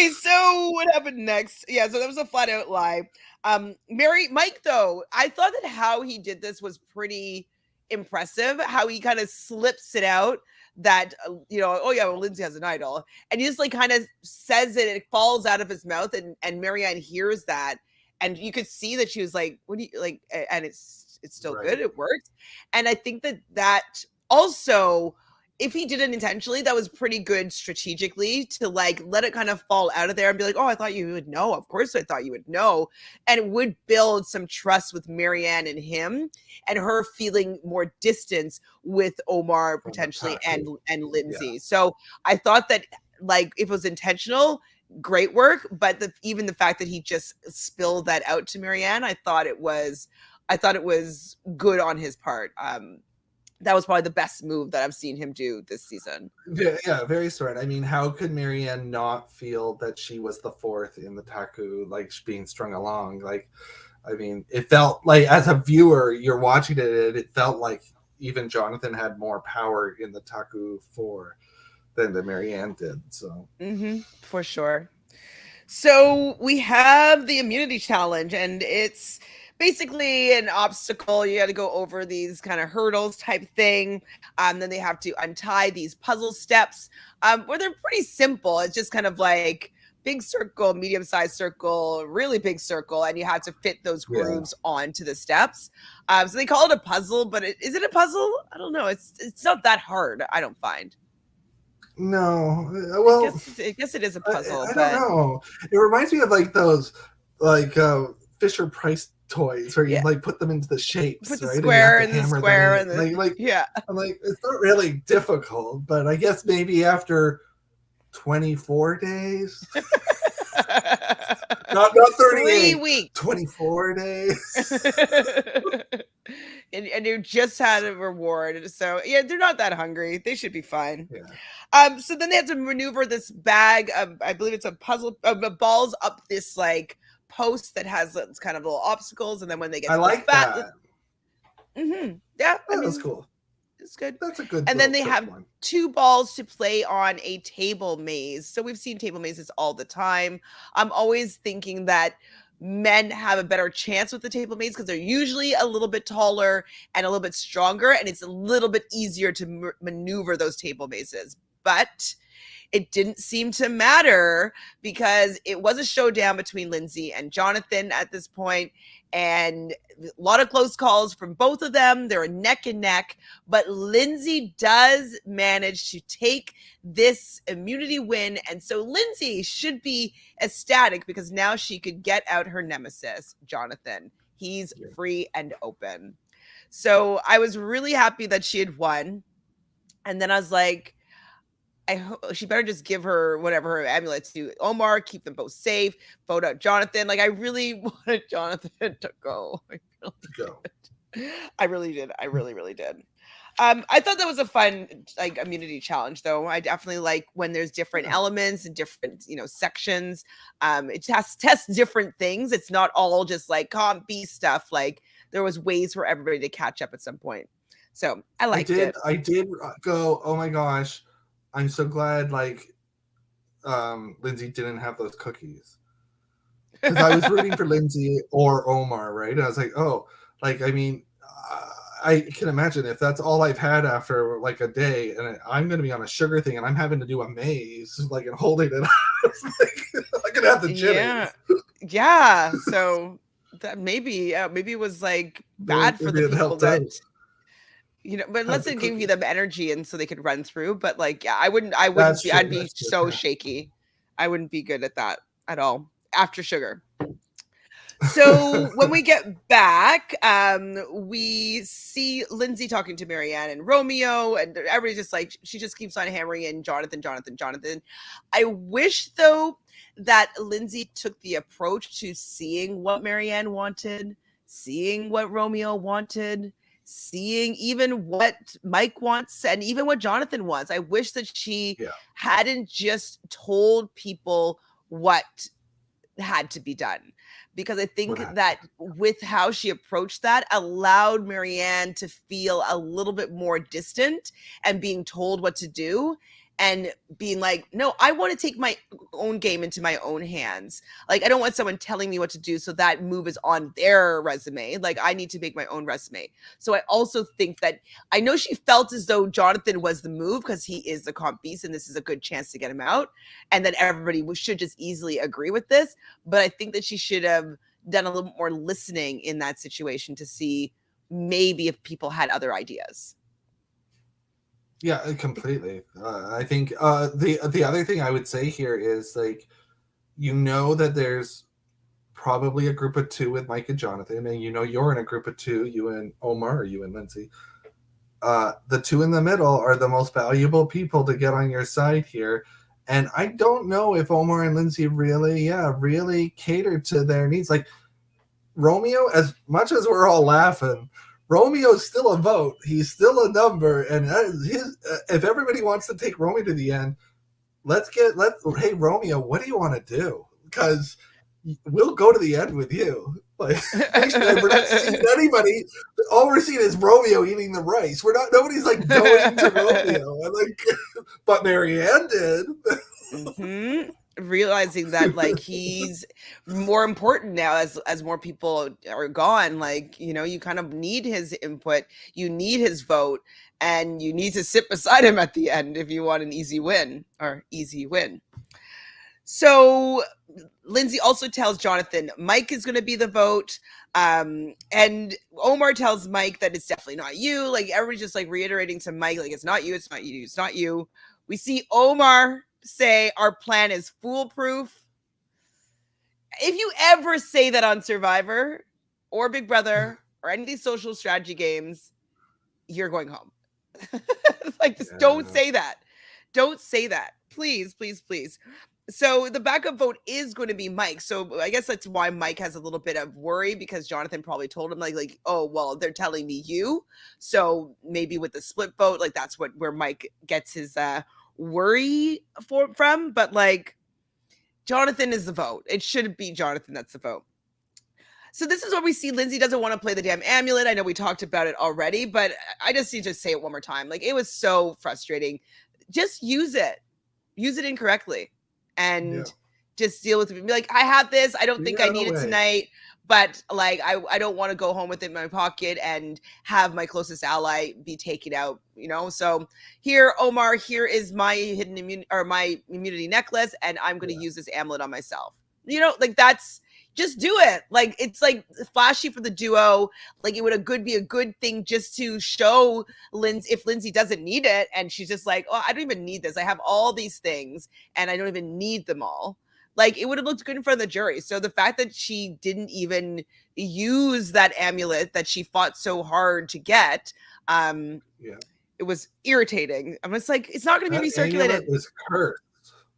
so what happened next? Yeah, so that was a flat out lie. Mike, though, I thought that how he did this was pretty impressive. How he kind of slips it out that Lindsay has an idol, and he just like kind of says it falls out of his mouth, and Marianne hears that, and you could see that she was like, what do you like? And it's still right. Good, it worked. And I think that also, if he did it intentionally, that was pretty good strategically to like let it kind of fall out of there and be like, oh, I thought you would know. Of course I thought you would know. And it would build some trust with Marianne and him, and her feeling more distance with Omar potentially and Lindsay. Yeah. So I thought that like if it was intentional, great work. But even the fact that he just spilled that out to Marianne, I thought it was good on his part. That was probably the best move that I've seen him do this season. Yeah, very smart. I mean, how could Marianne not feel that she was the 4th in the Taku, like being strung along? Like, I mean, it felt like as a viewer, you're watching it felt like even Jonathan had more power in the Taku 4 than the Marianne did. So for sure. So we have the immunity challenge, and it's basically an obstacle. You got to go over these kind of hurdles type thing. Then they have to untie these puzzle steps where they're pretty simple. It's just kind of like big circle, medium-sized circle, really big circle, and you have to fit those grooves onto the steps. So they call it a puzzle, but is it a puzzle? I don't know. It's not that hard, I don't find. No. Well, I guess it is a puzzle. I don't know. It reminds me of like those like Fisher Price toys where you like put them into the shapes, put the right? square and the square and I'm like, it's not really difficult, but I guess maybe after 24 days not 38. 3 weeks. 24 days. and you just had a reward. So yeah, they're not that hungry. They should be fine. Yeah. So then they have to maneuver this bag of, I believe it's a puzzle of balls up this like post that has kind of little obstacles, and then when they get I to like the bat, that. Yeah, I mean, That's cool. It's good. That's a good. And then they have one. 2 balls to play on a table maze. So we've seen table mazes all the time. I'm always thinking that men have a better chance with the table maze because they're usually a little bit taller and a little bit stronger, and it's a little bit easier to maneuver those table mazes. But it didn't seem to matter because it was a showdown between Lindsay and Jonathan at this point, and a lot of close calls from both of them. They're neck and neck, but Lindsay does manage to take this immunity win, and so Lindsay should be ecstatic because now she could get out her nemesis, Jonathan. He's free and open. So I was really happy that she had won, and then I was like, I hope she better just give her whatever her amulet to Omar, keep them both safe, vote out Jonathan. Like I really wanted Jonathan to go. I really did. I really, really did. I thought that was a fun like immunity challenge though. I definitely like when there's different elements and different, sections. It tests different things. It's not all just like comp B stuff. Like there was ways for everybody to catch up at some point. So I liked it. I did go, oh my gosh. I'm so glad Lindsay didn't have those cookies. Because I was rooting for Lindsay or Omar, right? And I was like, oh, I mean, I can imagine if that's all I've had after like a day and I'm going to be on a sugar thing and I'm having to do a maze, and holding it I could have the chilies. Yeah. So that maybe it was like bad for the people that... but unless it gave you them energy and so they could run through. But I wouldn't be, I'd be so shaky. I wouldn't be good at that at all after sugar. So when we get back, we see Lindsay talking to Marianne and Romeo, and everybody's just she just keeps on hammering in Jonathan. I wish though that Lindsay took the approach to seeing what Marianne wanted, seeing what Romeo wanted, seeing even what Mike wants and even what Jonathan wants. I wish that she hadn't just told people what had to be done, because I think that with how she approached that allowed Marianne to feel a little bit more distant and being told what to do and being like, no, I want to take my own game into my own hands. I don't want someone telling me what to do so that move is on their resume. I need to make my own resume. So I also think that I know she felt as though Jonathan was the move because he is the comp beast and this is a good chance to get him out. And that everybody should just easily agree with this. But I think that she should have done a little more listening in that situation to see maybe if people had other ideas. Yeah, completely. I think the other thing I would say here is that there's probably a group of 2 with Mike and Jonathan, and you're in a group of 2, you and Omar or you and Lindsay. The 2 in the middle are the most valuable people to get on your side here. And I don't know if Omar and Lindsay really catered to their needs. Romeo, as much as we're all laughing, Romeo's still a vote. He's still a number. And if everybody wants to take Romeo to the end, hey, Romeo, what do you want to do? Because we'll go to the end with you. We're not seeing anybody. All we're seeing is Romeo eating the rice. Nobody's going to Romeo. But Marianne did. Mm-hmm. Realizing that he's more important now as more people are gone. You kind of need his input, you need his vote, and you need to sit beside him at the end if you want an easy win. So Lindsay also tells Jonathan Mike is going to be the vote, and Omar tells Mike that it's definitely not you. Everybody's just reiterating to Mike it's not you, it's not you, it's not you. We see Omar say our plan is foolproof. If you ever say that on Survivor or Big Brother or any of these social strategy games, you're going home. Don't say that. Don't say that. Please, please, please. So the backup vote is going to be Mike. So I guess that's why Mike has a little bit of worry, because Jonathan probably told him like, oh, well, they're telling me you. So maybe with the split vote, like that's where Mike gets his worry from. But like, Jonathan is the vote. It should be Jonathan that's the vote. So this is where we see Lindsay doesn't want to play the damn amulet. I know we talked about it already, but I just need to say it one more time. Like, it was so frustrating. Just use it incorrectly, and just deal with it. Be like, I have this. I don't think I need it tonight, but like, I don't want to go home with it in my pocket and have my closest ally be taken out, you know? So here, Omar, here is my hidden my immunity necklace, and I'm going to use this amulet on myself. You know, like that's, just do it. Like, it's like flashy for the duo. Like, it would be a good thing just to show Lindsay, if Lindsay doesn't need it and she's just like, oh, I don't even need this. I have all these things and I don't even need them all. Like, it would have looked good in front of the jury. So the fact that she didn't even use that amulet that she fought so hard to get, it was irritating. I'm just like, it's not going to be recirculated. Amulet was cursed.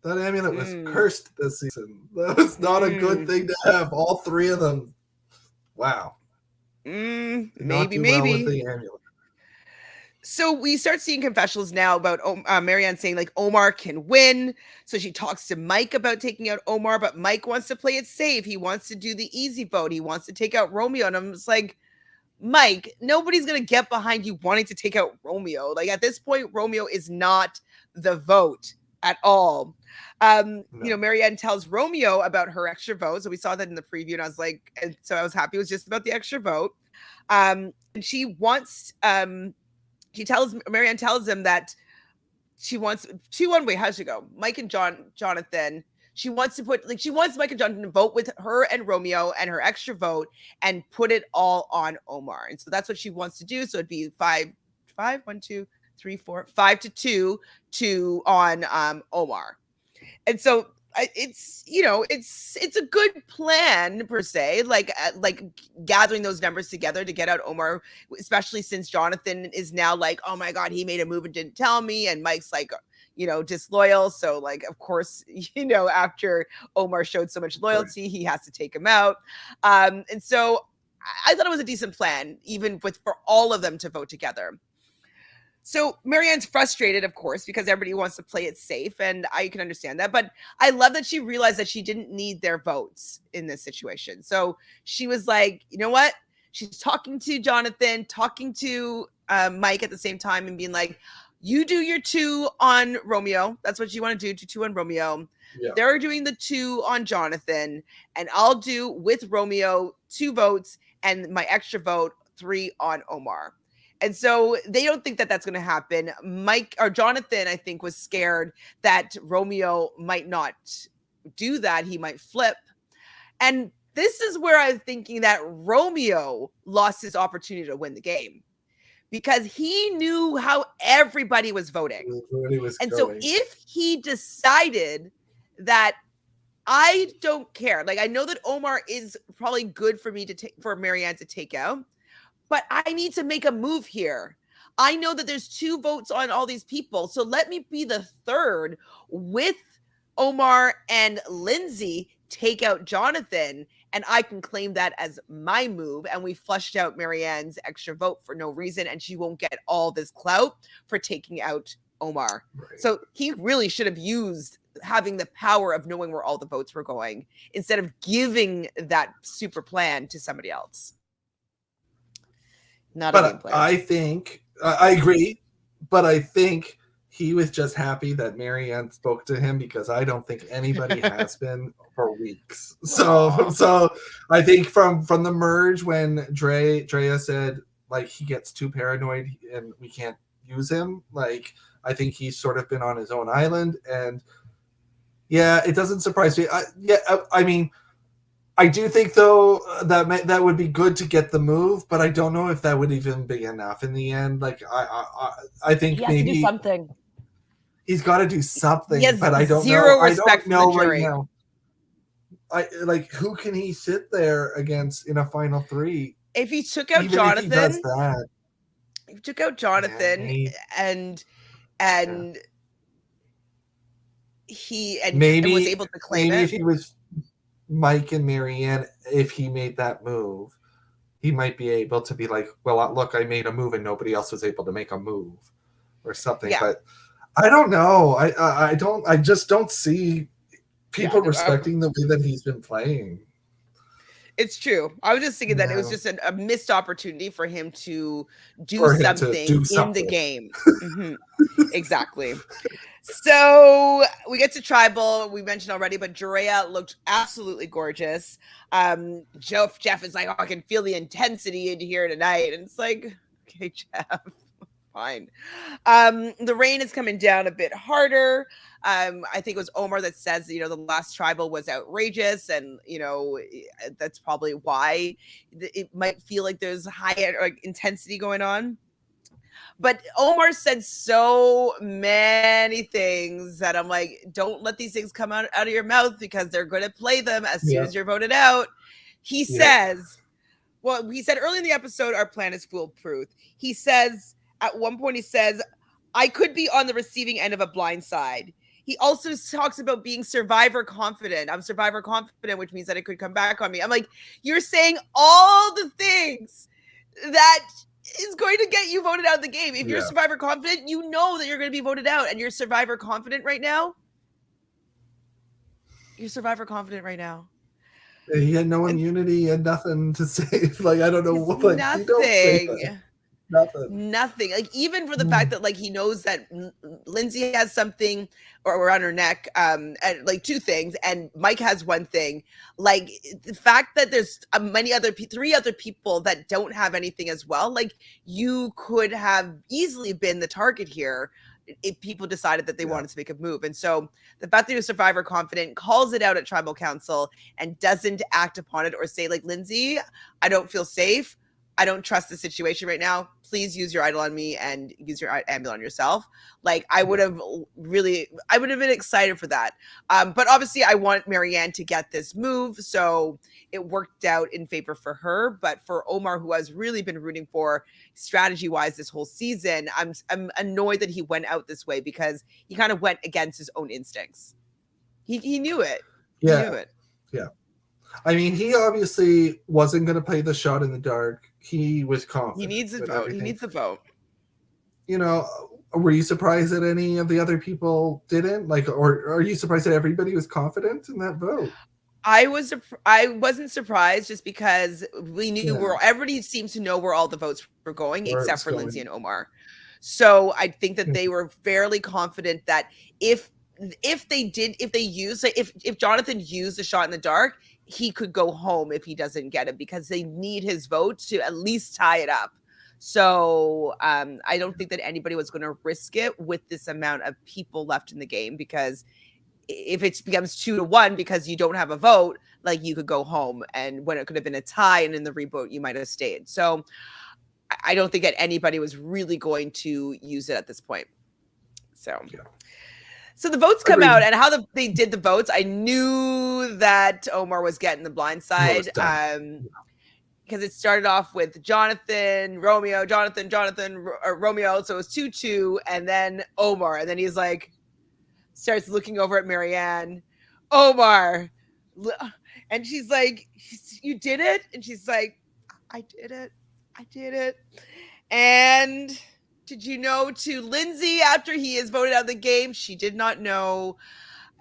That amulet was cursed this season. That was not a good thing to have. All three of them. Wow. Maybe. Well with the amulet. So we start seeing confessionals now about Marianne saying like Omar can win. So she talks to Mike about taking out Omar, but Mike wants to play it safe. He wants to do the easy vote. He wants to take out Romeo. And I'm just like, Mike, nobody's going to get behind you wanting to take out Romeo. Like, at this point, Romeo is not the vote at all. You know, Marianne tells Romeo about her extra vote. So we saw that in the preview, and I was like, and so I was happy it was just about the extra vote. And she wants, Marianne tells him that she wants how's she go? Mike and Jonathan. She wants Mike and Jonathan to vote with her and Romeo and her extra vote and put it all on Omar. And so that's what she wants to do. So it'd be 5 to 2 on Omar. And so it's, you know, it's a good plan per se, like gathering those numbers together to get out Omar, especially since Jonathan is now like, oh my God, he made a move and didn't tell me. And Mike's like, you know, disloyal. So like, of course, you know, after Omar showed so much loyalty, he has to take him out. And so I thought it was a decent plan, even for all of them to vote together. So Marianne's frustrated, of course, because everybody wants to play it safe, and I can understand that. But I love that she realized that she didn't need their votes in this situation. So she was like, you know what? She's talking to Jonathan, talking to Mike at the same time, and being like, you do your 2 on Romeo. That's what you want to do 2 on Romeo. Yeah. They're doing the 2 on Jonathan, and I'll do with Romeo 2 votes and my extra vote 3 on Omar. And so they don't think that that's going to happen. Mike or Jonathan, I think, was scared that Romeo might not do that. He might flip. And this is where I'm thinking that Romeo lost his opportunity to win the game, because he knew how everybody was voting. So if he decided that I don't care, like, I know that Omar is probably good for me for Marianne to take out, but I need to make a move here. I know that there's 2 votes on all these people. So let me be the third with Omar and Lindsay take out Jonathan, and I can claim that as my move. And we flushed out Marianne's extra vote for no reason, and she won't get all this clout for taking out Omar. Right. So he really should have used having the power of knowing where all the votes were going instead of giving that super plan to somebody else. But I think I agree, but I think he was just happy that Marianne spoke to him, because I don't think anybody has been for weeks. So I think from the merge, when Drea said like he gets too paranoid and we can't use him, like I think he's sort of been on his own island. And yeah, it doesn't surprise me. I mean, I do think, though, that would be good to get the move, but I don't know if that would even be enough in the end. Like, I think he has maybe to do something. He's got to do something, but I don't know. I don't know right now. Who can he sit there against in a final 3? If he took out Jonathan, if he took out Jonathan, and he and was able to claim maybe it. if he was Mike and Marianne, if he made that move, he might be able to be like, well, look, I made a move and nobody else was able to make a move or something. Yeah. But I don't know. I just don't see people respecting the way that he's been playing. It's true. I was just thinking that it was just a missed opportunity for him to do something in the game. Exactly. So we get to tribal. We mentioned already, but Drea looked absolutely gorgeous. Jeff is like, oh, I can feel the intensity in here tonight. And it's like, okay, Jeff, fine. The rain is coming down a bit harder. I think it was Omar that says, the last tribal was outrageous. And, that's probably why it might feel like there's high intensity going on. But Omar said so many things that I'm like, don't let these things come out of your mouth because they're going to play them as soon as you're voted out. He says, well, he said early in the episode, our plan is foolproof. He says, at one point, he says, I could be on the receiving end of a blind side. He also talks about being survivor confident. I'm survivor confident, which means that it could come back on me. I'm like, you're saying all the things that is going to get you voted out of the game. If you're survivor confident, you know that you're going to be voted out, and you're survivor confident right now. You're survivor confident right now. He had no immunity. He had nothing to say. Like, I don't know what. Like, nothing. don't say that. Nothing. Like, even for the fact that like he knows that Lindsay has something or around her neck, and like two things, and Mike has one thing. Like the fact that there's three other people that don't have anything as well. Like you could have easily been the target here if people decided that they wanted to make a move. And so the fact that you're survivor confident, calls it out at tribal council, and doesn't act upon it or say like, Lindsay, I don't feel safe. I don't trust the situation right now. Please use your idol on me and use your amulet on yourself. Like I would have been excited for that. But obviously I want Marianne to get this move. So it worked out in favor for her. But for Omar, who has really been rooting for strategy wise this whole season, I'm annoyed that he went out this way because he kind of went against his own instincts. He knew it. Yeah. He knew it. Yeah. I mean, he obviously wasn't going to play the shot in the dark. He was confident. He needs a vote. Everything. He needs a vote. Were you surprised that any of the other people didn't? Like, or are you surprised that everybody was confident in that vote? I wasn't surprised just because we knew everybody seems to know where all the votes were going except for Lindsay and Omar. So I think that they were fairly confident that if Jonathan used the shot in the dark, he could go home if he doesn't get it because they need his vote to at least tie it up. So I don't think that anybody was going to risk it with this amount of people left in the game, because if it becomes 2-1 because you don't have a vote, like you could go home, and when it could have been a tie and in the reboot, you might have stayed. So I don't think that anybody was really going to use it at this point. So the votes come out, and how they did the votes, I knew that Omar was getting the blind side because it started off with Jonathan, Romeo. So it was 2-2, and then Omar. And then he's like, starts looking over at Marianne. Omar. And she's like, you did it? And she's like, I did it. And did you know, to Lindsay, after he is voted out of the game, she did not know.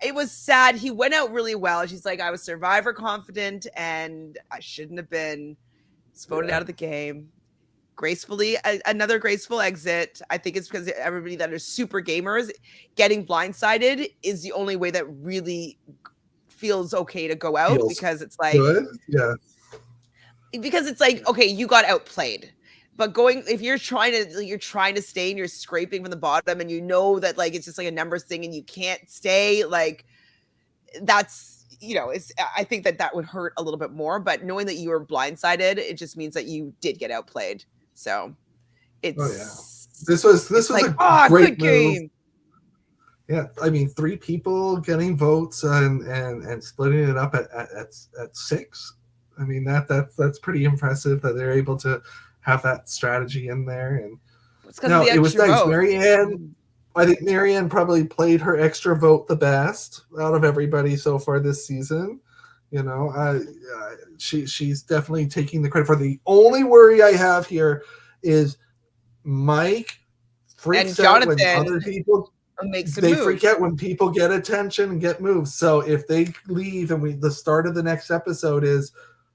It was sad. He went out really well. She's like, I was survivor confident and I shouldn't have been. He's voted out of the game gracefully. Another graceful exit. I think it's because everybody that are super gamers, getting blindsided is the only way that really feels okay to go out, because it's like, because it's like, okay, you got outplayed. But if you're trying to stay and you're scraping from the bottom, and you know that like it's just like a numbers thing and you can't stay, like that's, I think that would hurt a little bit more. But knowing that you were blindsided, it just means that you did get outplayed. So it's this was like, a great game. Move. Yeah, I mean, 3 people getting votes and splitting it up at 6. I mean that's pretty impressive that they're able to have that strategy in there. And it was nice. Marianne I think Marianne probably played her extra vote the best out of everybody so far this season. She's definitely taking the credit for. The only worry I have here is Mike freaks out when other people freak out when people get attention and get moves. So if they leave and the start of the next episode is,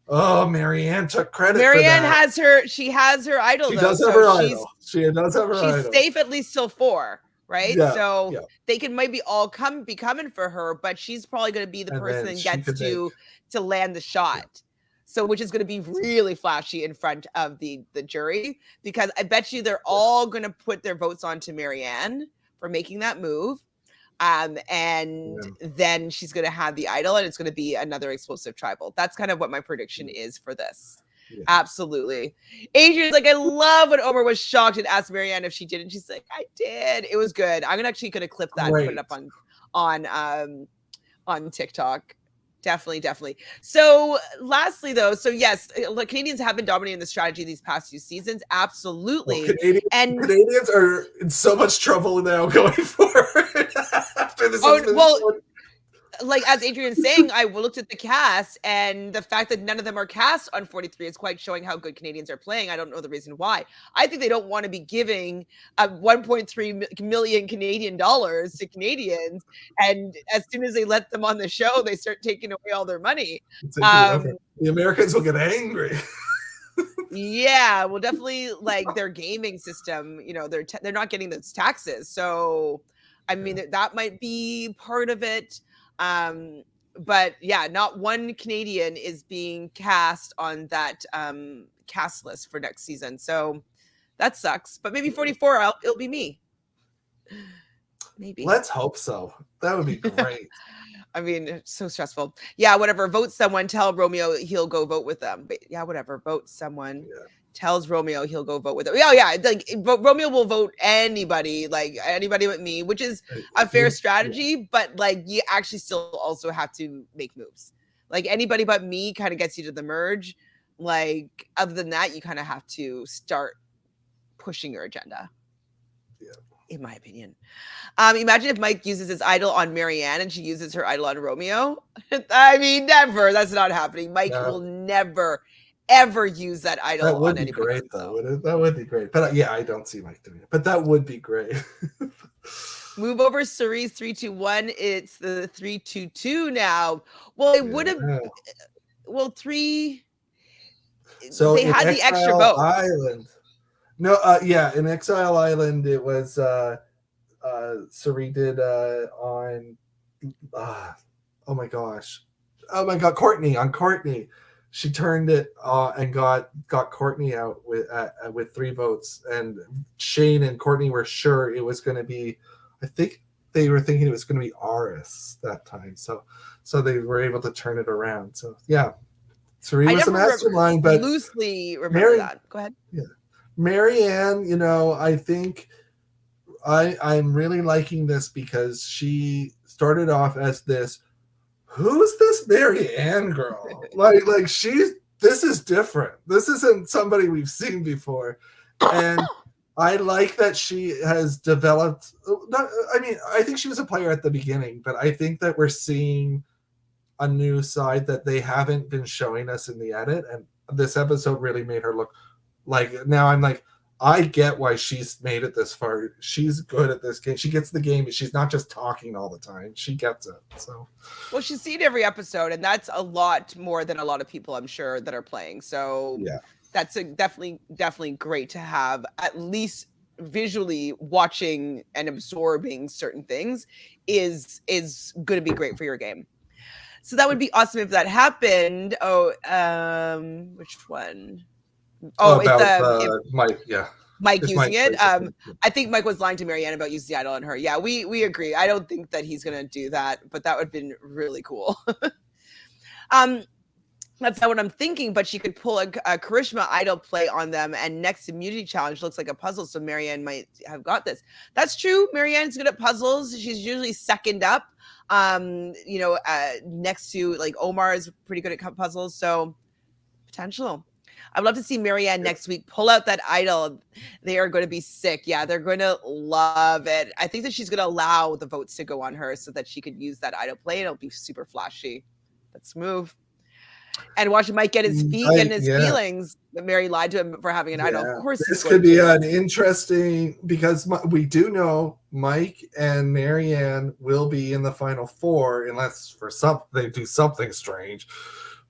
oh, Marianne took credit for that. She has her idol. She does have her idol. She does have her idol. She's safe at least till 4. Right. Yeah, so they can maybe all be coming for her, but she's probably going to be the person that gets to land the shot. Yeah. So which is going to be really flashy in front of the jury, because I bet you they're all going to put their votes onto Marianne for making that move. Then she's going to have the idol, and it's going to be another explosive tribal. That's kind of what my prediction is for this. Yeah. Absolutely. Adrian's like, I love when Omar was shocked and asked Marianne if she did, and she's like, I did. It was good. I'm actually going to clip that and put it up on TikTok. Definitely. So lastly, though, yes, Canadians have been dominating the strategy these past few seasons. Absolutely. Well, Canadians are in so much trouble now going forward after this. Like as Adrian's saying, I looked at the cast, and the fact that none of them are cast on 43 is quite showing how good Canadians are playing. I don't know the reason why. I think they don't want to be giving 1.3 million Canadian dollars to Canadians, and as soon as they let them on the show, they start taking away all their money. The Americans will get angry. Yeah, well, definitely, like their gaming system. They're not getting those taxes, so I mean that might be part of it. But yeah, not one Canadian is being cast on that cast list for next season. So that sucks. But maybe 44, it'll be me. Maybe. Let's hope so. That would be great. I mean, it's so stressful. Yeah, whatever. Vote someone. Tell Romeo he'll go vote with them. But yeah, whatever. Vote someone. Yeah. Tells Romeo he'll go vote with them. Yeah. Like Romeo will vote anybody, like anybody but me, which is a fair strategy. But like, you actually still also have to make moves. Like anybody but me kind of gets you to the merge. Like other than that, you kind of have to start pushing your agenda. Yeah. In my opinion. Imagine if Mike uses his idol on Marianne and she uses her idol on Romeo. I mean, never. That's not happening. Mike will never ever use that idol. That would be great, though. That would be great. But yeah, I don't see Mike doing it. But that would be great. Move over, Cerise 321. It's the 322 now. Well, it would have. Well, 3. So they had the extra vote. Island. No, in Exile Island, it was Cerise did on. Oh my God, Courtney. She turned it and got Courtney out with 3 votes, and Shane and Courtney were sure it was going to be. I think they were thinking it was going to be Aris that time, so they were able to turn it around. So yeah, Cerise was a mastermind, but loosely remember that. Go ahead. Yeah, Marianne. I think I'm really liking this because she started off as this. Who's this Marianne girl? Like this is different. This isn't somebody we've seen before. And I like that she has developed. I think she was a player at the beginning, but I think that we're seeing a new side that they haven't been showing us in the edit. And this episode really made her look like, now I'm like, I get why she's made it this far. She's good at this game. She gets the game, but she's not just talking all the time. She gets it. So, well, she's seen every episode, and that's a lot more than a lot of people, I'm sure, that are playing. So, yeah, that's definitely great to have, at least visually watching and absorbing certain things is going to be great for your game. So that would be awesome if that happened. Which one? Mike. Yeah, Mike using it. I think Mike was lying to Marianne about using the idol on her. Yeah, we agree. I don't think that he's gonna do that, but that would have been really cool. That's not what I'm thinking, but she could pull a charisma idol play on them, and next immunity challenge looks like a puzzle, so Marianne might have got this. That's true. Marianne's good at puzzles. She's usually second up. Next to like Omar is pretty good at puzzles, so potential. I'd love to see Marianne next week pull out that idol. They are going to be sick. Yeah, they're going to love it. I think that she's going to allow the votes to go on her so that she could use that idol play. It'll be super flashy. Let's move. And watch Mike get his feet and his feelings. Mary lied to him for having an idol. Of course, this could be an interesting, because we do know Mike and Marianne will be in the final four unless for they do something strange.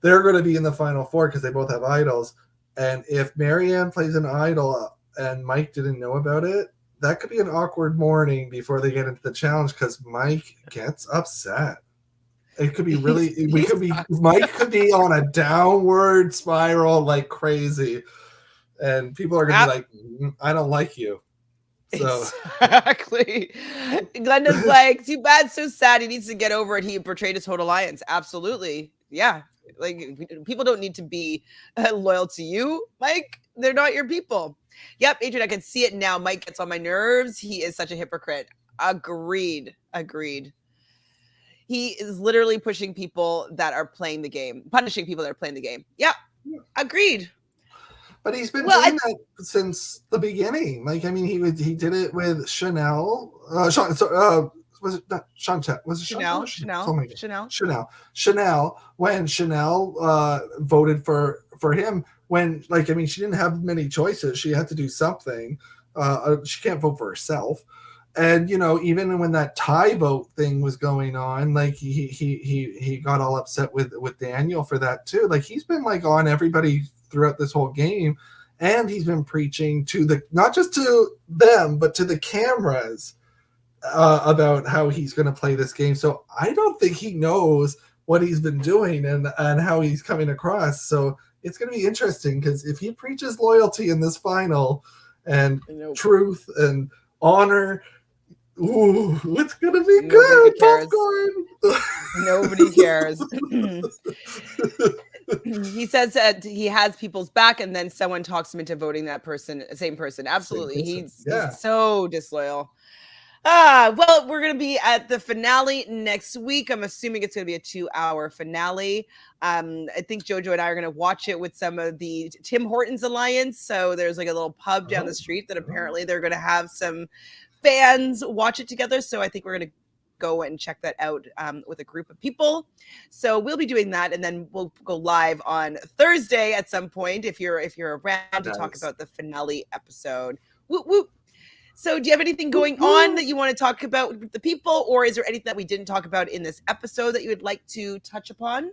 They're going to be in the final four because they both have idols. And if Marianne plays an idol and Mike didn't know about it, that could be an awkward morning before they get into the challenge because Mike gets upset. It could be really, Mike could be on a downward spiral like crazy. And people are going to be like, I don't like you. So. Exactly. Glenda's like, too bad, so sad. He needs to get over it. He betrayed his total alliance. Absolutely. Yeah. Like, people don't need to be loyal to you, Mike. They're not your people. Yep, Adrian, I can see it now. Mike gets on my nerves. He is such a hypocrite. Agreed. He is literally pushing people that are playing the game, punishing people that are playing the game. Yeah, agreed. But he's been doing that since the beginning. Like, I mean, he did it with Chanel. Was it not Chantele? Was it Chanel? Chanel. When Chanel voted for him, when, like, I mean, she didn't have many choices. She had to do something. She can't vote for herself. And, you know, even when that tie vote thing was going on, like he got all upset with Daniel for that too. Like, he's been like on everybody throughout this whole game, and he's been preaching to not just to them, but to the cameras about how he's going to play this game. So I don't think he knows what he's been doing and how he's coming across. So it's going to be interesting because if he preaches loyalty in this final and truth and honor, ooh, it's gonna be good. Nobody cares. He says that he has people's back, and then someone talks him into voting that person, same person. Absolutely, he's so disloyal. Well, we're gonna be at the finale next week. I'm assuming it's gonna be a 2-hour finale. I think Jojo and I are gonna watch it with some of the Tim Hortons Alliance. So there's like a little pub down the street that apparently they're gonna have some fans watch it together. So I think we're going to go and check that out with a group of people. So we'll be doing that, and then we'll go live on Thursday at some point if you're around to talk about the finale episode. Whoop, whoop. So do you have anything going on that you want to talk about with the people, or is there anything that we didn't talk about in this episode that you would like to touch upon?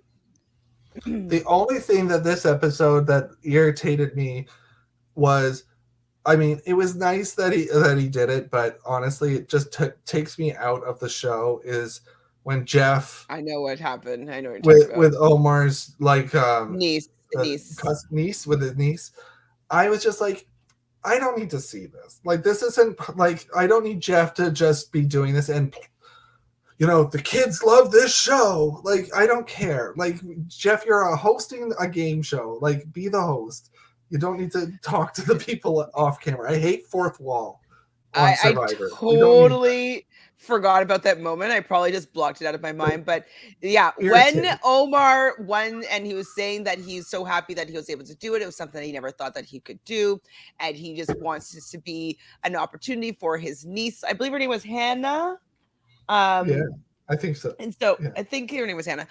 The only thing that this episode that irritated me was, I mean, it was nice that he did it, but honestly, it just takes me out of the show. Is when Jeff, I know what happened. I know what you're talking about. With Omar's like niece with his niece. I was just like, I don't need to see this. Like, this isn't like, I don't need Jeff to just be doing this. And, you know, the kids love this show. Like, I don't care. Like, Jeff, you're hosting a game show. Like, be the host. You don't need to talk to the people off camera. I hate fourth wall on Survivor. I totally forgot about that moment. I probably just blocked it out of my mind. But yeah, when Omar won and he was saying that he's so happy that he was able to do it, it was something that he never thought that he could do. And he just wants this to be an opportunity for his niece. I believe her name was Hannah. Yeah. I think so. And so I think her name was Hannah.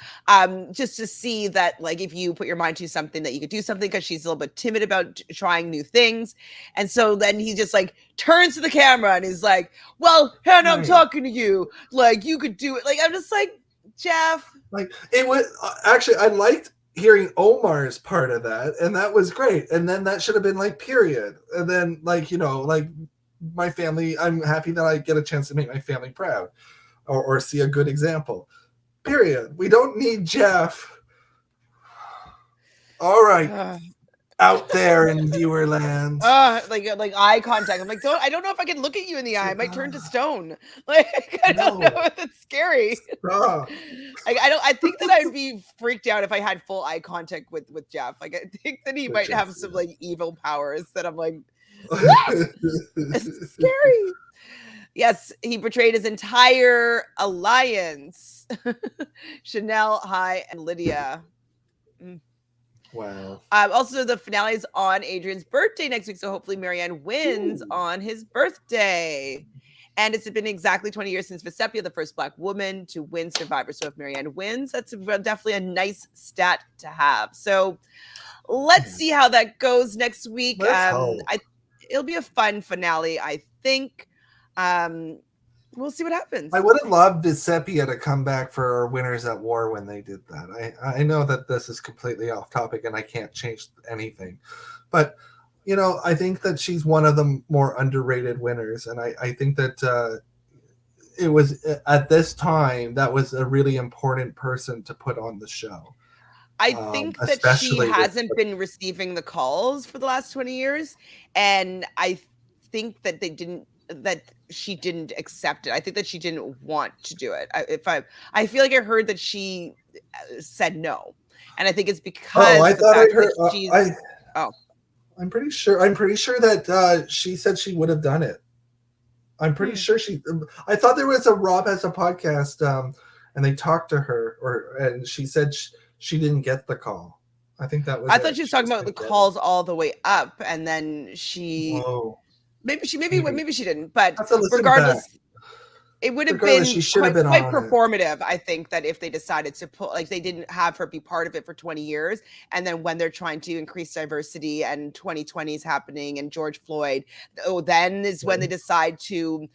Just to see that, like, if you put your mind to something, that you could do something, because she's a little bit timid about trying new things. And so then he just like turns to the camera and he's like, well, Hannah, I'm talking to you. Like, you could do it. Like, I'm just like, Jeff. Like, it was actually, I liked hearing Omar's part of that. And that was great. And then that should have been like, period. And then, like, you know, like, my family, I'm happy that I get a chance to make my family proud. Or see a good example. Period. We don't need Jeff. All right. Out there in viewer land. Like eye contact. I'm like, I don't know if I can look at you in the eye. I might turn to stone. Like, I don't know. It's scary. I think that I would be freaked out if I had full eye contact with Jeff. Like, I think that he might have some like evil powers that I'm like, it's scary. Yes, he betrayed his entire alliance. Chanel, Hai, and Lydia. Wow. Also, the finale is on Adrian's birthday next week, so hopefully Marianne wins on his birthday. And it's been exactly 20 years since Vecepia, the first Black woman to win Survivor. So if Marianne wins, that's definitely a nice stat to have. So let's see how that goes next week. It'll be a fun finale, I think. We'll see what happens. I would have loved Vecepia to come back for Winners at War when they did that. I know that this is completely off topic and I can't change anything. But, I think that she's one of the more underrated winners. And I think that it was, at this time, that was a really important person to put on the show. I think that she hasn't been receiving the calls for the last 20 years. And I think that she didn't accept it. I think that she didn't want to do it. I feel like I heard that she said no. And I think it's because I'm pretty sure that she said she would have done it. I'm pretty sure I thought there was a Rob Has a Podcast and they talked to her and she said she didn't get the call. I think that was I thought she was talking about the calls all the way up and then she maybe she didn't, but regardless it would have been quite performative. I think that if they decided to they didn't have her be part of it for 20 years. And then when they're trying to increase diversity and 2020 is happening and George Floyd, then is when they decide to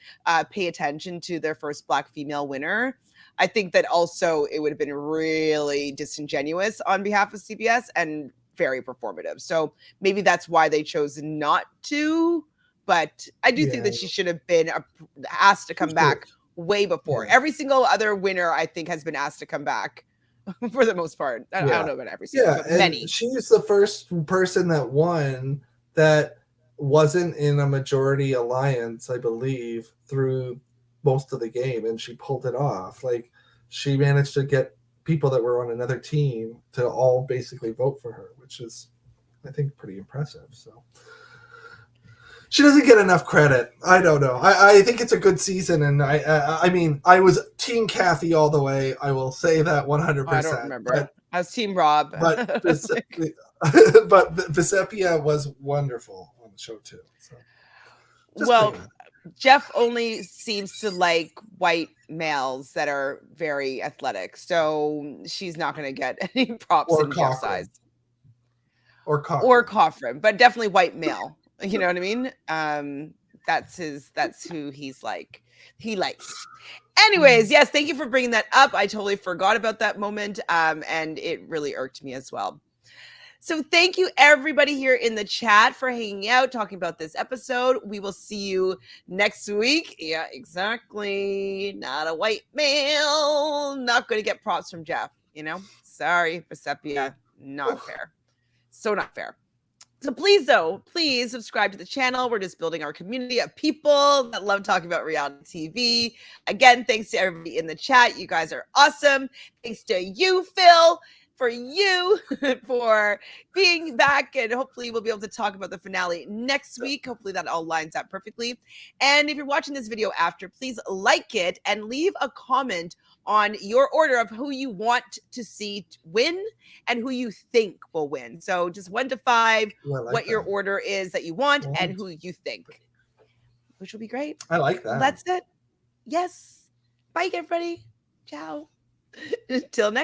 pay attention to their first Black female winner. I think that also it would have been really disingenuous on behalf of CBS and very performative. So maybe that's why they chose not to. But I do think that she should have been asked to come back way before. Every single other winner, I think, has been asked to come back for the most part. I don't know about every single, but many. She's the first person that won that wasn't in a majority alliance, I believe, through most of the game, and she pulled it off. Like, she managed to get people that were on another team to all basically vote for her, which is, I think, pretty impressive. So she doesn't get enough credit. I don't know. I think it's a good season, and I mean, I was Team Kathy all the way. I will say that 100%. I don't remember. I was Team Rob. But Vecepia was wonderful on the show too. So, Jeff only seems to like white males that are very athletic, so she's not going to get any props in Jeff's size. Or Cochran, but definitely white male. You know what I mean? That's who he's like. He likes. Anyways, yes, thank you for bringing that up. I totally forgot about that moment, and it really irked me as well. So thank you everybody here in the chat for hanging out, talking about this episode. We will see you next week. Yeah, exactly. Not a white male. Not going to get props from Jeff, Sorry, Vecepia. Not fair. So not fair. So please subscribe to the channel. We're just building our community of people that love talking about reality TV. Again, thanks to everybody in the chat. You guys are awesome. Thanks to you, Phil, for being back. And hopefully we'll be able to talk about the finale next week. Hopefully that all lines up perfectly. And if you're watching this video after, please like it and leave a comment on your order of who you want to see win and who you think will win. So just 1 to 5, what your order is that you want and who you think, which will be great. I like that. That's it. Yes. Bye, everybody. Ciao. Till next.